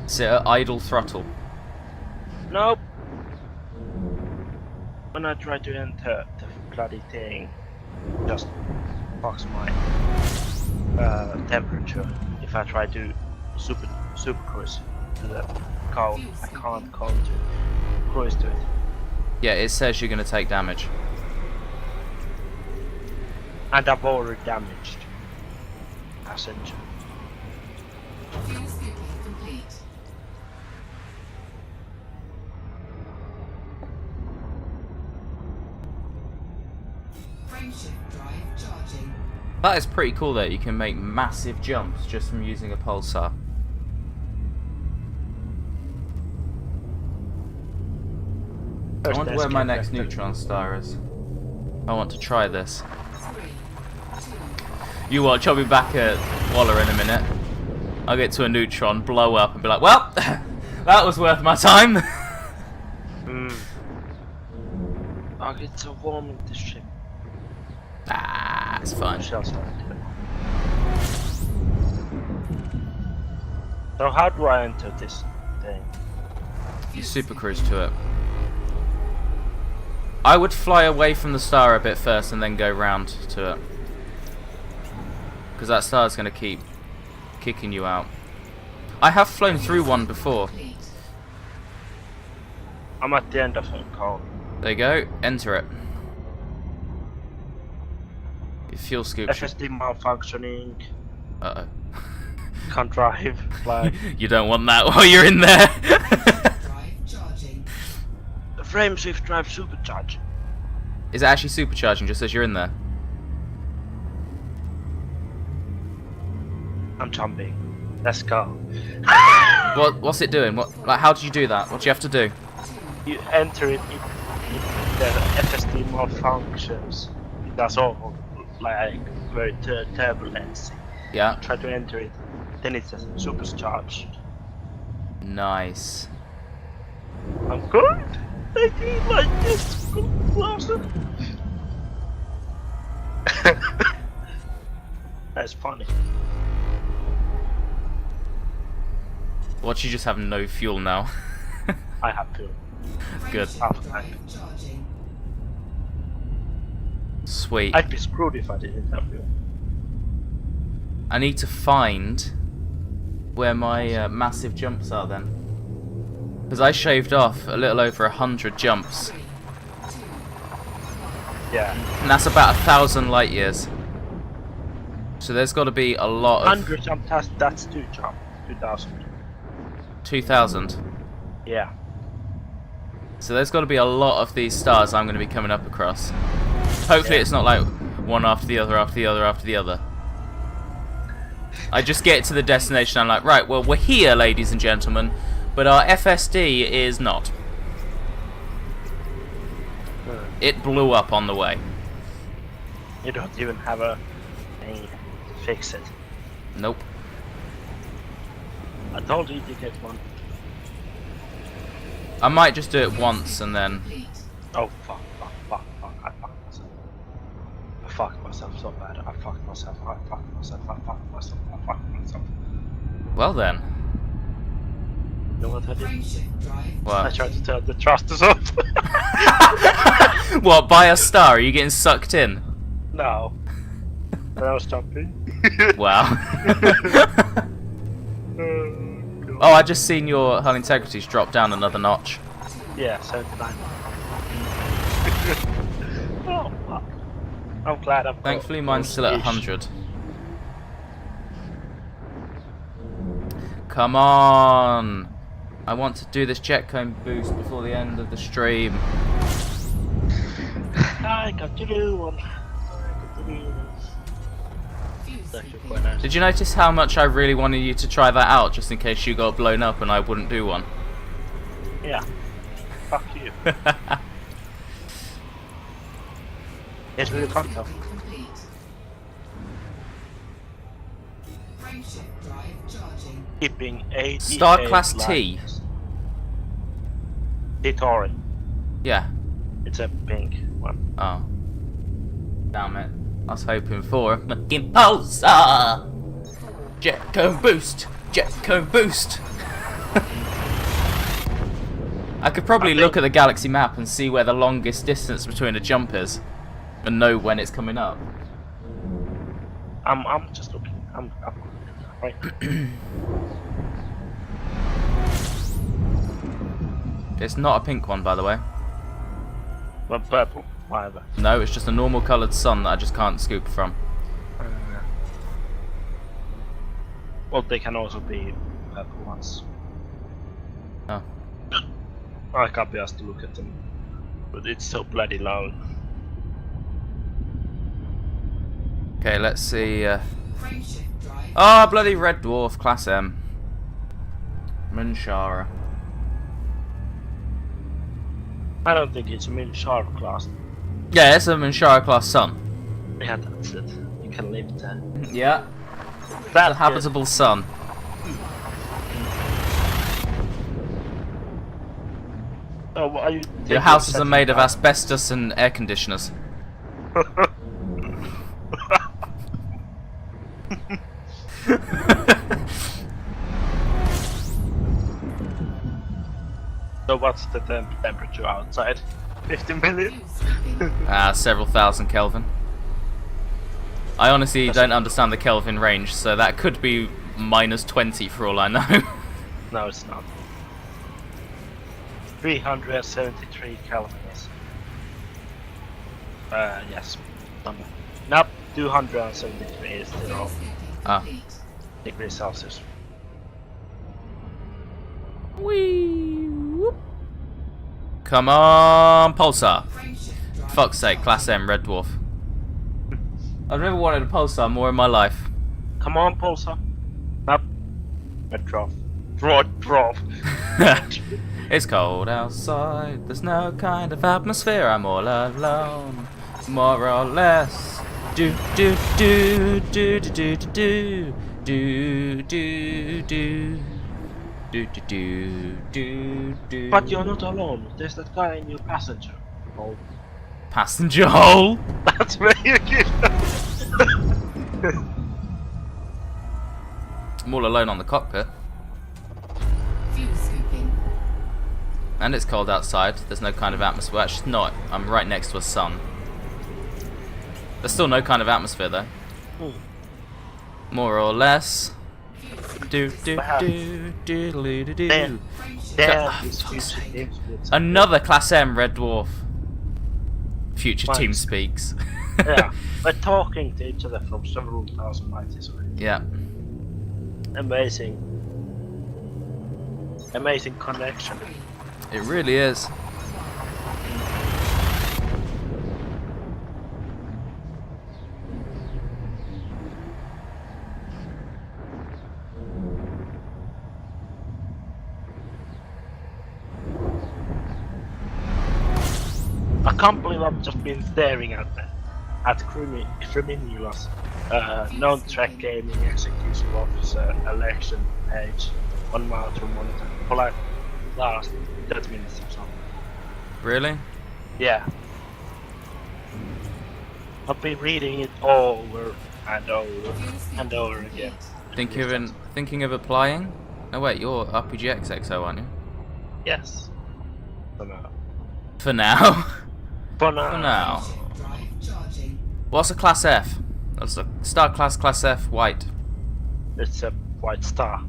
Sit at idle throttle. Nope. When I try to enter the bloody thing, just fucks my temperature. If I try to super cruise to the cow, I can't call to cruise to it. Yeah, it says you're going to take damage. And I've already damaged passenger. Fuel scooping complete. Frameshift drive charging. That is pretty cool though, you can make massive jumps just from using a pulsar. I wonder where my next neutron star is. I want to try this. 3, 2, You watch, I'll be back at Waller in a minute. I'll get to a neutron, blow up and be like, well, that was worth my time. Oh, it's so warm in this ship. Ah, it's fine. So how do I enter this thing? You super cruise to it. I would fly away from the star a bit first and then go round to it. Because that star's going to keep kicking you out. I have flown through one before. complete. I'm at the end of the call. There you go, enter it. Your fuel scoop should... FSD malfunctioning. Uh-oh. Can't drive. Fly. You don't want that while you're in there. Drive charging. The frame shift drive supercharge. Is it actually supercharging just as you're in there? I'm jumping. Let's go. What's it doing? Like, how did you do that? What do you have to do? You enter it, the FSD malfunctions. It does all like very turbulence. Yeah. Try to enter it, then it says supercharged. Nice. I'm good. I feel like this closer. That's funny. What, you just have no fuel now? I have to. Good. Half Frameshift tank. drive charging. Sweet. I'd be screwed if I didn't have fuel. I need to find where my massive jumps are then. Because I shaved off a little over 100 jumps. 3, 2, Yeah. And that's about 1,000 light years. So there's got to be a lot of... 100 jump, that's 2 jump. 2000. 2,000. Yeah. So there's got to be a lot of these stars I'm going to be coming up across. Hopefully it's not like one after the other, after the other, after the other. I just get to the destination, I'm like, right, well, we're here, ladies and gentlemen, but our FSD is not. It blew up on the way. You don't even have a thing to fix it. Nope. I told you to get one. I might just do it once and then... complete. Oh fuck. I fucked myself. I fucked myself so bad. I fucked myself. Well then. You know what I did? Frameshift drive. I What? tried to turn the thrusters off. What, by a star? Are you getting sucked in? No. I was jumping. Wow. Oh, I just seen your hull integrities drop down another notch. Yeah, 79. Oh fuck. I'm glad I'm Thankfully mine's still at 100. Come on! I want to do this jet cone boost before the end of the stream. I got to do one. Fuel It's actually scooping. quite nice. Did you notice how much I really wanted you to try that out, just in case you got blown up and I wouldn't do one? Yeah. Fuck you. It's really fun though. Complete. Frameshift drive charging. Keeping 88 Star Class T. lives. T-Tori. Yeah. It's a pink one. Oh. Damn it. I was hoping for a fucking pulsar! Jet cone boost! Jet cone boost! I could probably look at the galaxy map and see where the longest distance between a jump is, and know when it's coming up. I'm just looking. I'm right. It's not a pink one, by the way. But purple, whatever. No, it's just a normal coloured sun that I just can't scoop from. Well, they can also be purple ones. Oh. I can't be asked to look at them, but it's so bloody loud. Okay, let's see. Frameshift drive. Oh, bloody red dwarf, class M. Minshara. I don't think it's a Minshar class. Yeah, it's a Minshara class sun. Yeah, that's it. You can live there. Yeah. That's The habitable sun. Oh, what are you? Your houses are made of asbestos and air conditioners. So what's the temperature outside? 50 million? Several thousand Kelvin. I honestly don't understand the Kelvin range, so that could be -20 for all I know. No, it's not. 373 Kelvins. Yes. Nope, 273 is still Ah. degrees Celsius. Whee! Whoop. Come on, Pulsar. Fuck's sake, Class M, Red Dwarf. I've never wanted a Pulsar more in my life. Come on, Pulsar. Nope. A drop. Drop. It's cold outside, there's no kind of atmosphere, I'm all alone, more or less. Do do do do do do do do do do do do do do do. But you're not alone. There's that guy in your passenger. Oh, Passenger hole. that's where you get. I'm all alone on the cockpit, Fuel scooping. and it's cold outside. There's no kind of atmosphere. Actually, it's not. I'm right next to a sun. There's still no kind of atmosphere though. More or less. Do do do do do do do. Damn. Another Class M Red Dwarf. Future Right. team speaks. Yeah, we're talking to each other from several thousand miles away. Yeah. Amazing. Amazing connection. It really is. I can't believe I've just been staring at Criminulus, non-track gaming executive officer election page on my auto monitor for like last 30 minutes or something. Really? Yeah. I've been reading it over and over and over again. Thinking of applying? No wait, you're RPGXXO, aren't you? Yes. For now. For now. For now. For now. Drive charging. What's a Class F? That's a Star Class F white. It's a white star.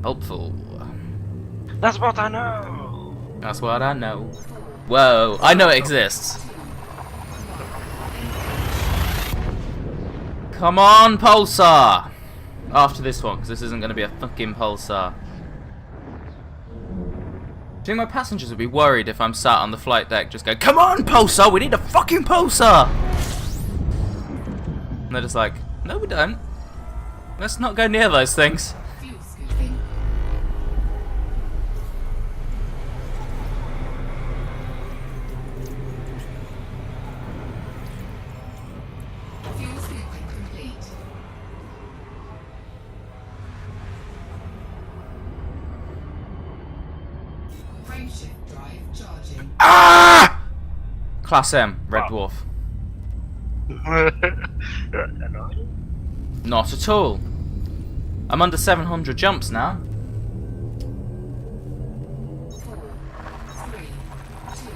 Helpful. That's what I know. That's what I know. Whoa, I know it exists. Come on, Pulsar! After this one, because this isn't going to be a fucking Pulsar. Do you think my passengers would be worried if I'm sat on the flight deck just going, come on, Pulsar, we need a fucking Pulsar! And they're just like, no we don't. Let's not go near those things. Fuel scooping. Fuel scooping complete. Frameshift drive charging. Ah! Class M, Red Wow. Dwarf. Annoying. Not at all. I'm under 700 jumps now. 4, 3, 2,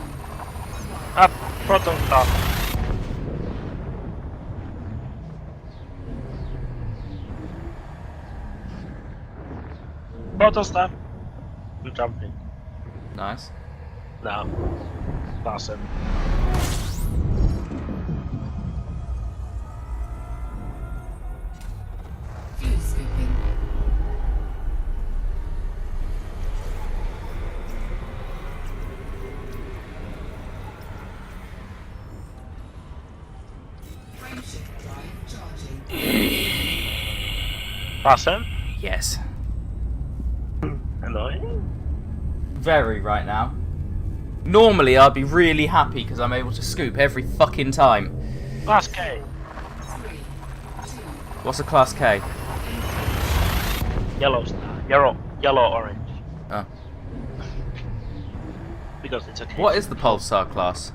Ah, proton star. Proton star. I'm jumping. Nice. Now. Awesome. fuel scooping. Frameshift drive charging. Awesome. Yes. Annoying. Very right now. Normally I'd be really happy because I'm able to scoop every fucking time. Class K. 3, 2, What's a Class K? Yellow star. Yellow orange. Oh. Because it's okay. What is the Pulsar class?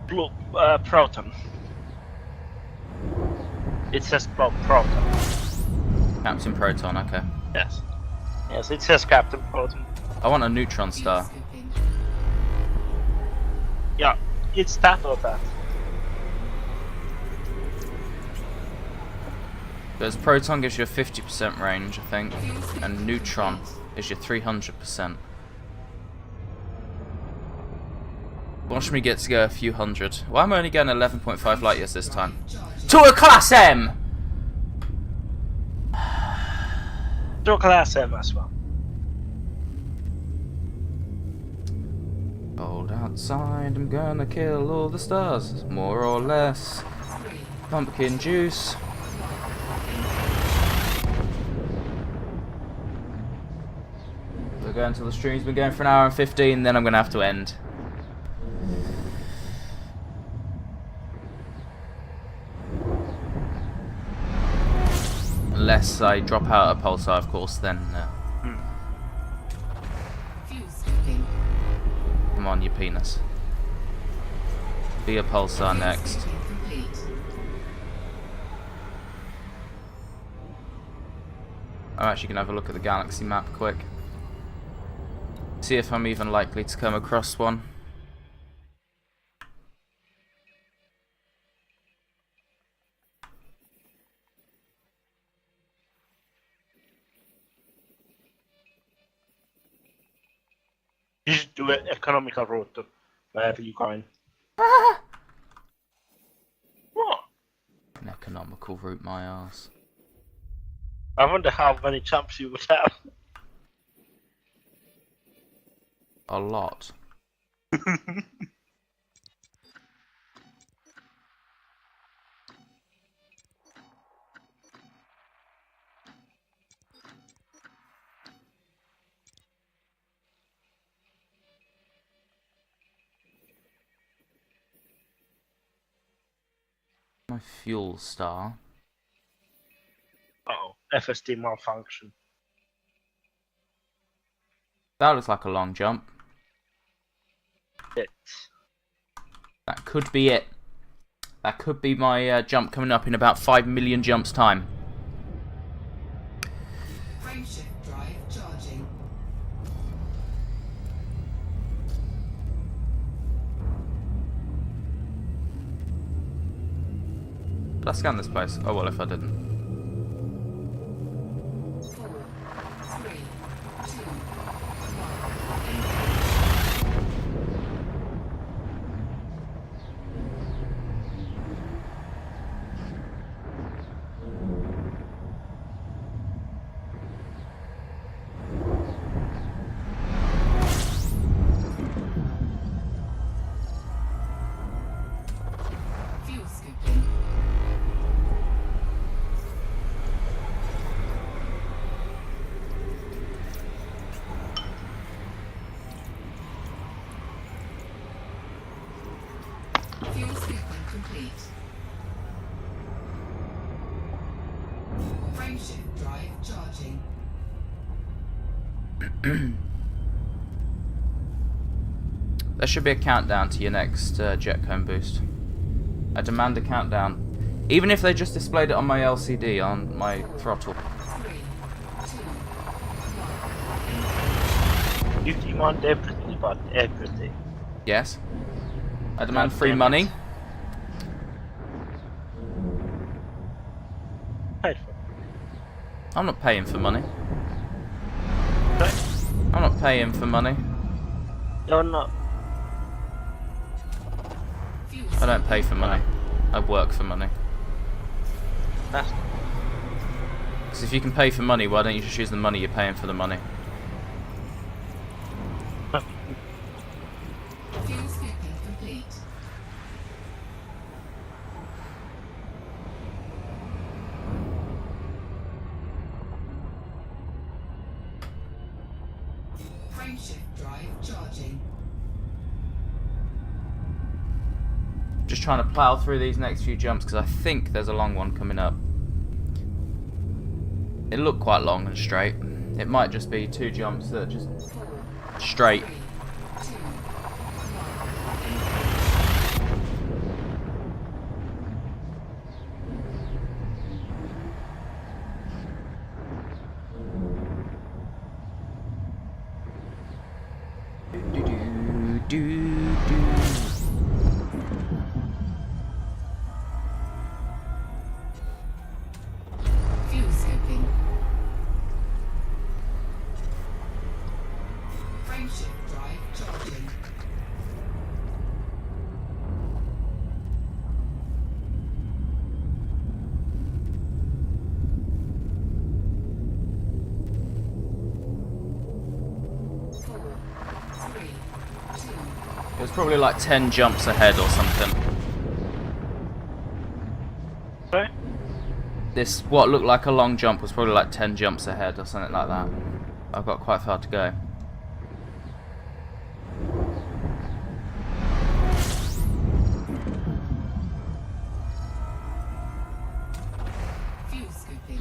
Blue, proton. It says proton. Captain Proton, okay. Yes. Yes, it says Captain Proton. I want a neutron fuel star. scooping. Yeah, it's that or that. Because Proton gives you a 50% range, I think, and Neutron is your 300%. Watch me get to go a few hundred. Well, I'm only going 11.5 light years this time. To a Class M! Do Class M as well. Cold outside, I'm gonna kill all the stars, more or less. Pumpkin juice. We're going until the stream's been going for an hour and 15, then I'm gonna have to end. Unless I drop out a Pulsar, of course, then Fuel scooping. come on, you penis. Be a Pulsar Fuel next. scooping complete. I'm actually gonna have a look at the galaxy map quick. See if I'm even likely to come across one. You should do an economical route to wherever you're going. What? An economical route, my ass. I wonder how many jumps you would have. A lot. My fuel star. Uh-oh, FSD malfunction. That looks like a long jump. It. That could be it. That could be my jump coming up in about 5 million jumps time. Frameshift drive charging. Did I scan this place? Oh well, if I didn't. 4, 3, 2, fuel scooping. Fuel scooping complete. Frameshift drive charging. There should be a countdown to your next jet cone boost. I demand a countdown. Even if they just displayed it on my LCD, on my throttle. 3, 2, 1. You demand everything about everything. Yes. I demand God free damn it. money. Paid for. I'm not paying for money. Right? I'm not paying for money. You're not. Fuel I don't pay for money. I work for money. That's Because if you can pay for money, why don't you just use the money you're paying for the money? fuel scooping complete. Frameshift drive charging. Just trying to plow through these next few jumps because I think there's a long one coming up. It looked quite long and straight. It might just be 2 jumps that are just 4, straight. 3, 2, 1. Fuel scooping. Frameshift drive charging. Four, 3, 2, It was probably like 10 jumps ahead or something. right? This, what looked like a long jump, was probably like 10 jumps ahead or something like that. I've got quite far to go. fuel scooping.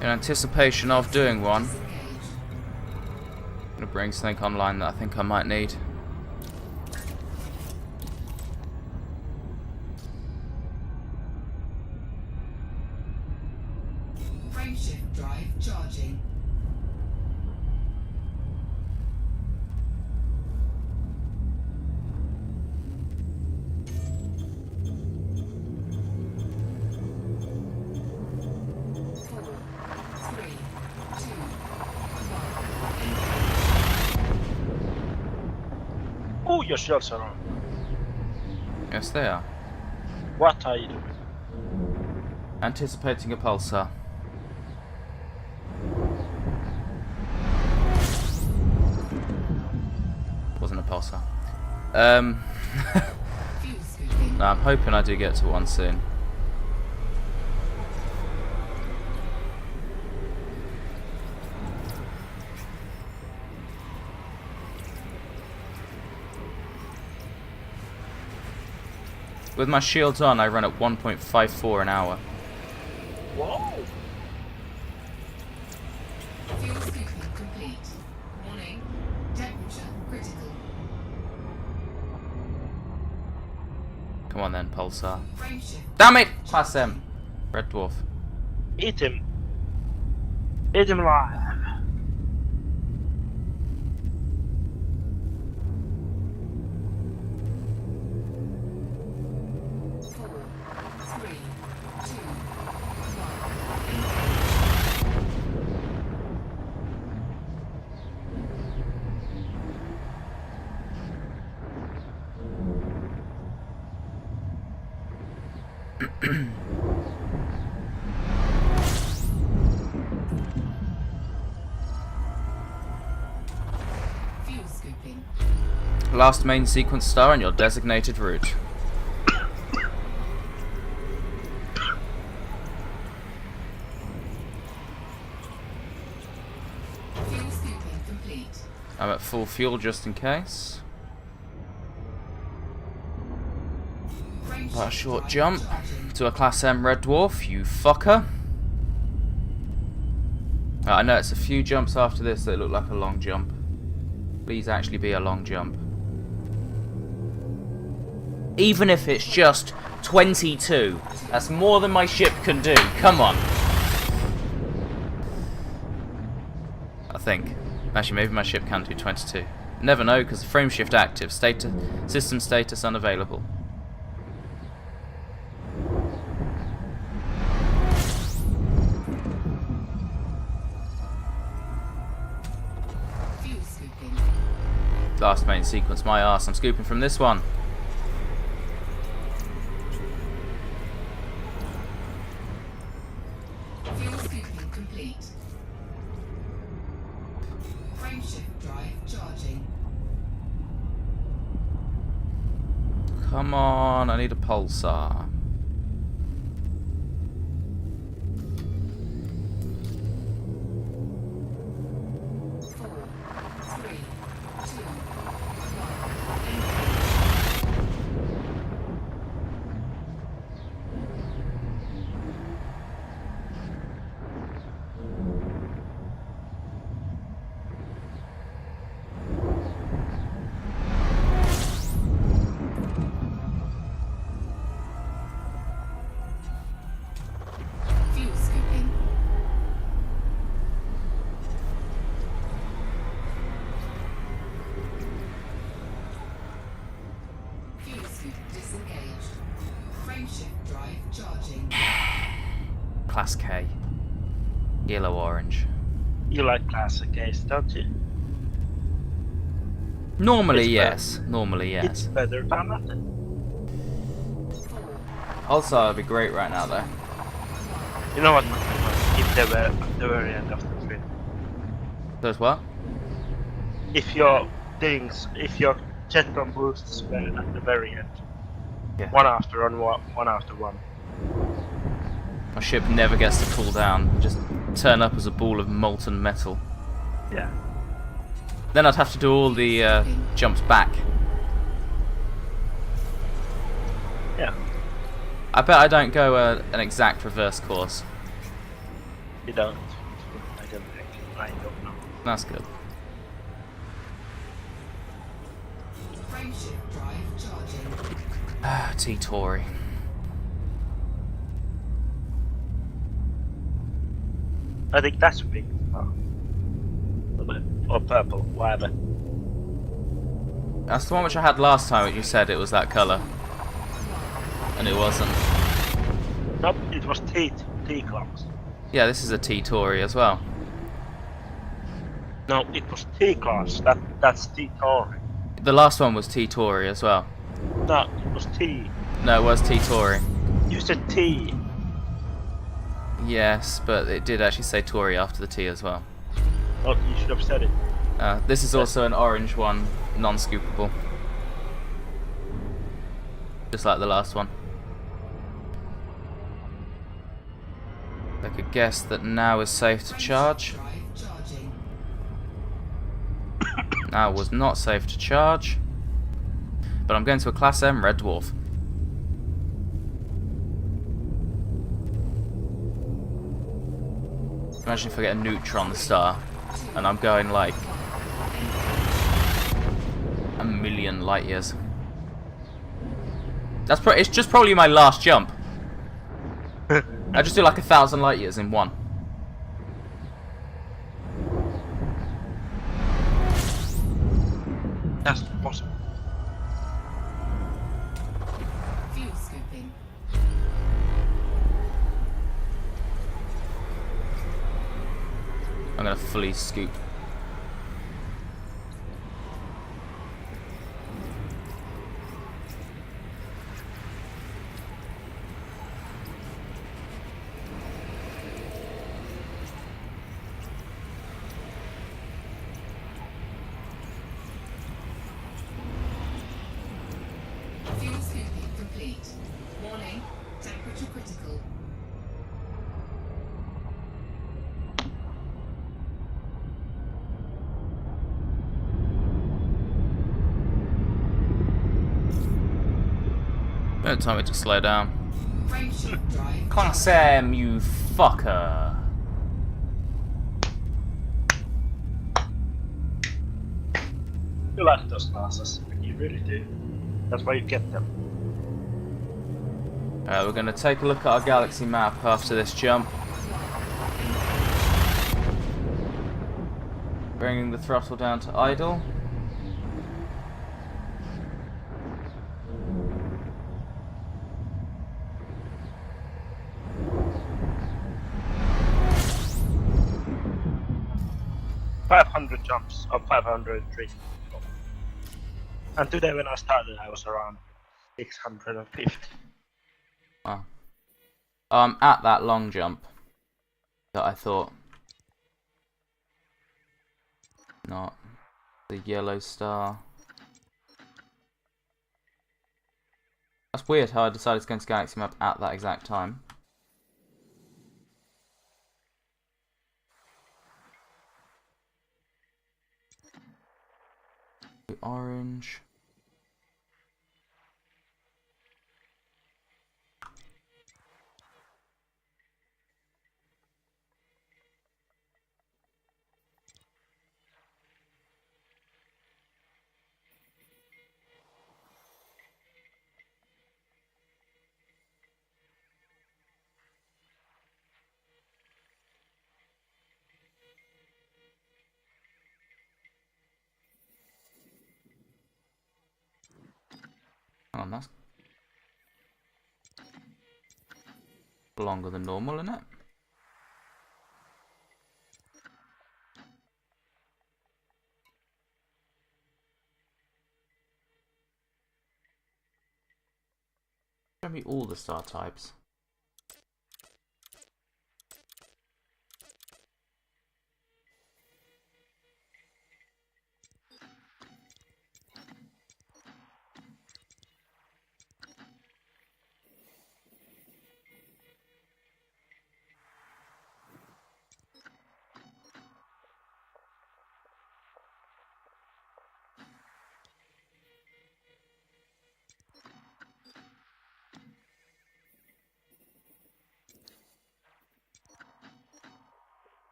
In anticipation of doing one, Disengage. I'm going to bring something online that I think I might need. Frameshift drive charging. Four, 3, 2, 1. Oh, your shields are on. Yes, they are. What are you doing? Anticipating a pulsar. Wasn't a pulsar. Fuel scooping. No, I'm hoping I do get to one soon. With my shields on, I run at 1.54 an hour. Whoa! Fuel scooping complete. Warning. Temperature critical. Come on then, pulsar. Frameshift. Damn it! Class M. Red dwarf. Eat him. Eat him alive. Four, 3, 2, 1. Fuel scooping. Last main sequence star on your designated route. Fuel scooping complete. I'm at full fuel just in case. Frameshift About a short drive jump charging. to a Class M Red Dwarf, you fucker. I know it's a few jumps after this that look like a long jump. Please actually be a long jump. Even if it's just 22. That's more than my ship can do. Come on. I think. Actually, maybe my ship can do 22. Never know, because the frame shift active. System status unavailable. Fuel scooping. Last main sequence, my arse. I'm scooping from this one. Fuel scooping complete. Frameshift drive charging. Come on, I need a pulsar. Four, three, two, fuel scooping. Fuel scoop disengaged. Frameshift drive charging. Class K. Yellow orange. You like classic case, don't you? Normally, It's yes. Normally, It's yes. better than nothing. Pulsar would be great right now, though. You know what? If they were at the very end of the trip. Does what? If your jet gun boosts were at the very end. Yeah. One after one. My ship never gets to cool down. Just turn up as a ball of molten metal. Yeah. Then I'd have to do all the jumps back. Yeah. I bet I don't go an exact reverse course. You don't. I don't think. I don't know. That's good. Frameshift drive charging. T-Tory. I think that's big. Oh. Or purple, whatever. That's the one which I had last time, which you said it was that colour. And it wasn't. Nope, it was T-class. Yeah, this is a T-Tory as well. No, it was T-class. That's T-Tory. The last one was T-Tory as well. No, it was T. No, it was T-Tory. You said T. Yes, but it did actually say Tory after the T as well. Oh, you should have said it. This is also an orange one, non-scoopable. Just like the last one. I could guess that now is safe to charge. Drive charging. Now was not safe to charge. But I'm going to a Class M Red Dwarf. Imagine if I get a neutron star and I'm going like a million light years. It's just probably my last jump. I just do like 1,000 light years in one. That's possible. Fuel scooping. I'm gonna fully scoop. Fuel scooping complete. Warning, temperature critical. No time to slow down. Frameshift drive Class charging. M, you fucker. You like those classes. You really do. That's why you get them. We're going to take a look at our galaxy map after this jump. Bringing the throttle down to idle. .500 jumps or 500 trees. And today when I started I was around 650. Wow. At that long jump that I thought. Not the yellow star. That's weird how I decided to go into galaxy map at that exact time. The orange. Oh, that's longer than normal, isn't it? Show me all the star types.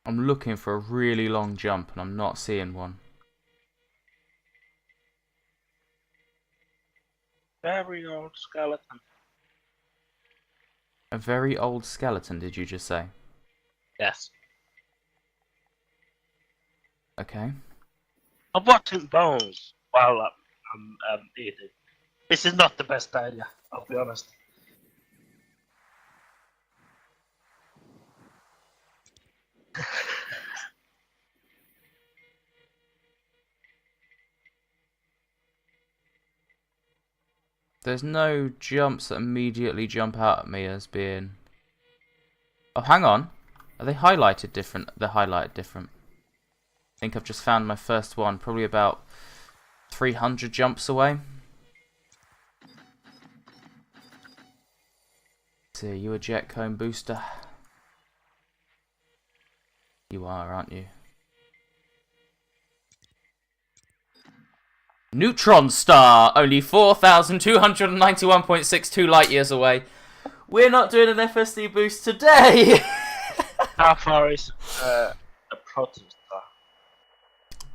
I'm looking for a really long jump and I'm not seeing one. Very old skeleton. A very old skeleton, did you just say? Yes. Okay. I'm watching bones while I'm eating. This is not the best idea, I'll be honest. There's no jumps that immediately jump out at me as being... Oh, hang on. Are they highlighted different? They're highlighted different. I think I've just found my first one, probably about 300 jumps away. So, you a jet cone booster? You are, aren't you? Neutron star, only 4,291.62 light years away. We're not doing an FSD boost today. How far is a proton star?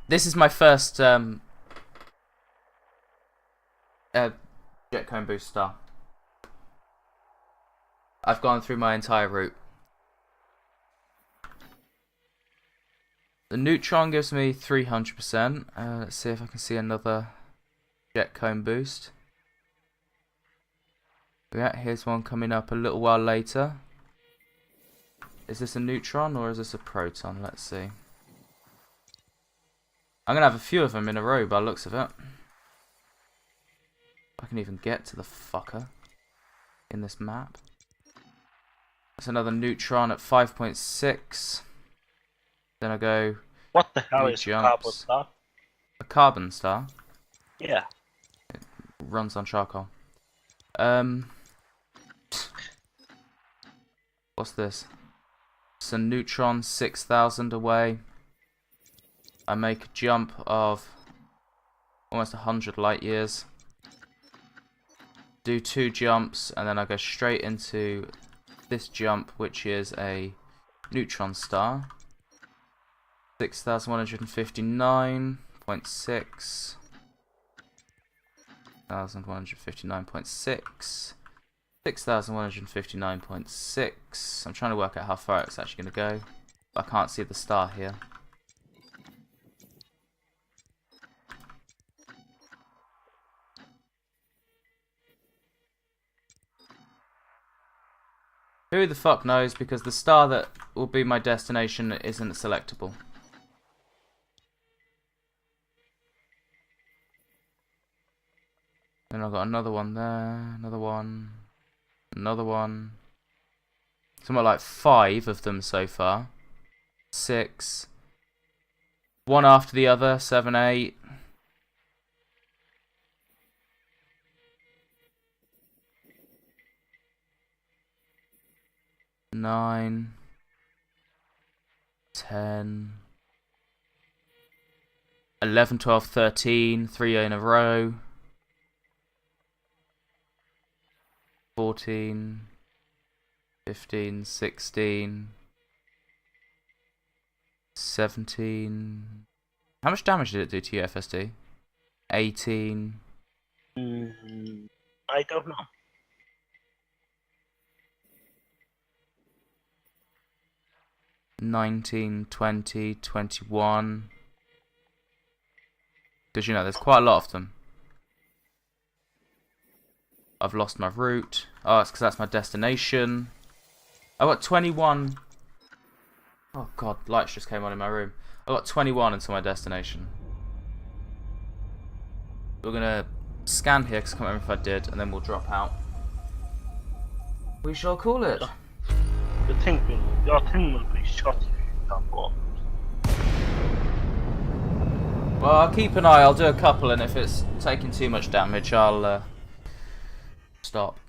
This is my first jet cone boost star. I've gone through my entire route. The neutron gives me 300%. Let's see if I can see another jet cone boost. Yeah, here's one coming up a little while later. Is this a neutron or is this a proton? Let's see. I'm going to have a few of them in a row by the looks of it. I can even get to the fucker in this map. That's another neutron at 5.6. Then I go What the hell 3 is a carbon jumps. star? A carbon star. Yeah. Runs on charcoal. What's this? It's a neutron 6,000 away. I make a jump of almost 100 light years. Do 2 jumps and then I go straight into this jump, which is a neutron star. 6,159.6. 6,159.6. 6,159.6. I'm trying to work out how far it's actually going to go. I can't see the star here. Who the fuck knows, because the star that will be my destination isn't selectable. Then I've got another one there, another one, another one. Somewhat like 5 of them so far. 6. One after the other, 7, 8. Nine, 10, 11, 12, 13, 3 in a row, 14, 15, 16, 17. How much damage did it do to you, FSD? 18. I don't know. 19, 20, 21. Because, you know, there's quite a lot of them. I've lost my route. Oh, it's because that's my destination. I got 21. Oh, God, lights just came on in my room. I got 21 until my destination. We're going to scan here, because I can't remember if I did, and then we'll drop out. We shall call it. Your thing will be shot if you don't go. Well, I'll keep an eye. I'll do a couple, and if it's taking too much damage, I'll stop.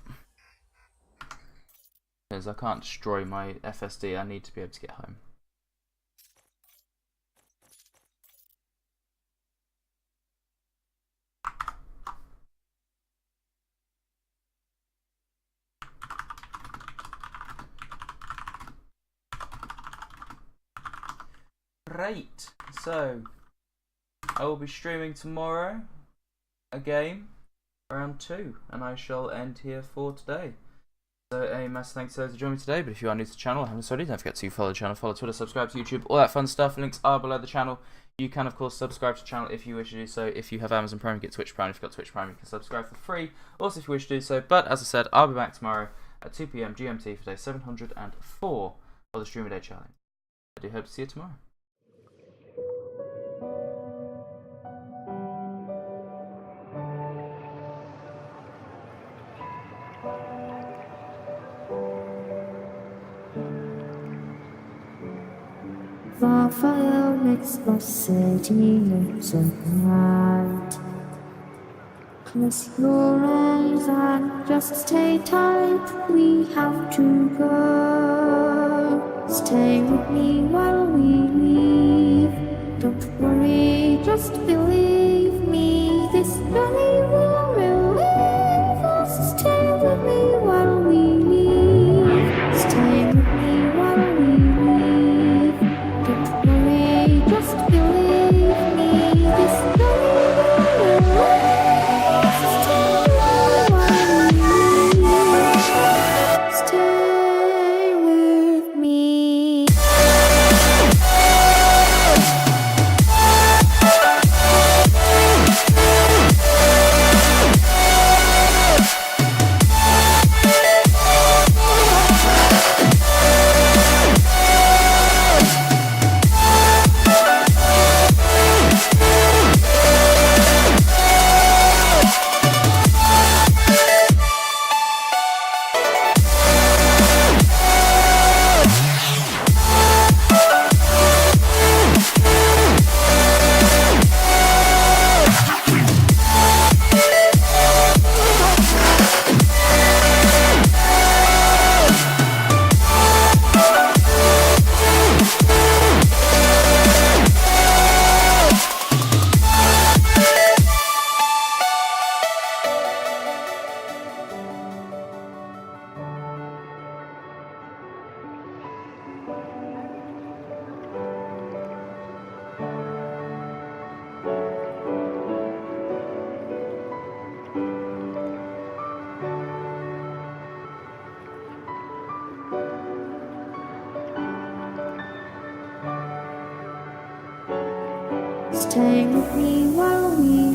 Because I can't destroy my FSD. I need to be able to get home. Right, so I will be streaming tomorrow a game around 2, and I shall end here for today. So a massive thanks to those who joined me today, but if you are new to the channel and haven't already, don't forget to follow the channel, follow Twitter, subscribe to YouTube, all that fun stuff. Links are below the channel. You can, of course, subscribe to the channel if you wish to do so. If you have Amazon Prime, get Twitch Prime. If you've got Twitch Prime, you can subscribe for free. Also, if you wish to do so. But, as I said, I'll be back tomorrow at 2 PM GMT for day 704 of the Stream a Day Challenge. I do hope to see you tomorrow. Fire makes the city look so bright. Close your eyes and just stay tight. We have to go. Stay with me while we leave. Don't worry, just believe me. This journey will relieve us. Stay with me while we leave. Stay with me while we leave. Don't worry, just believe me. This journey will relieve us. Stay while we leave. Stay with me. stay with me while we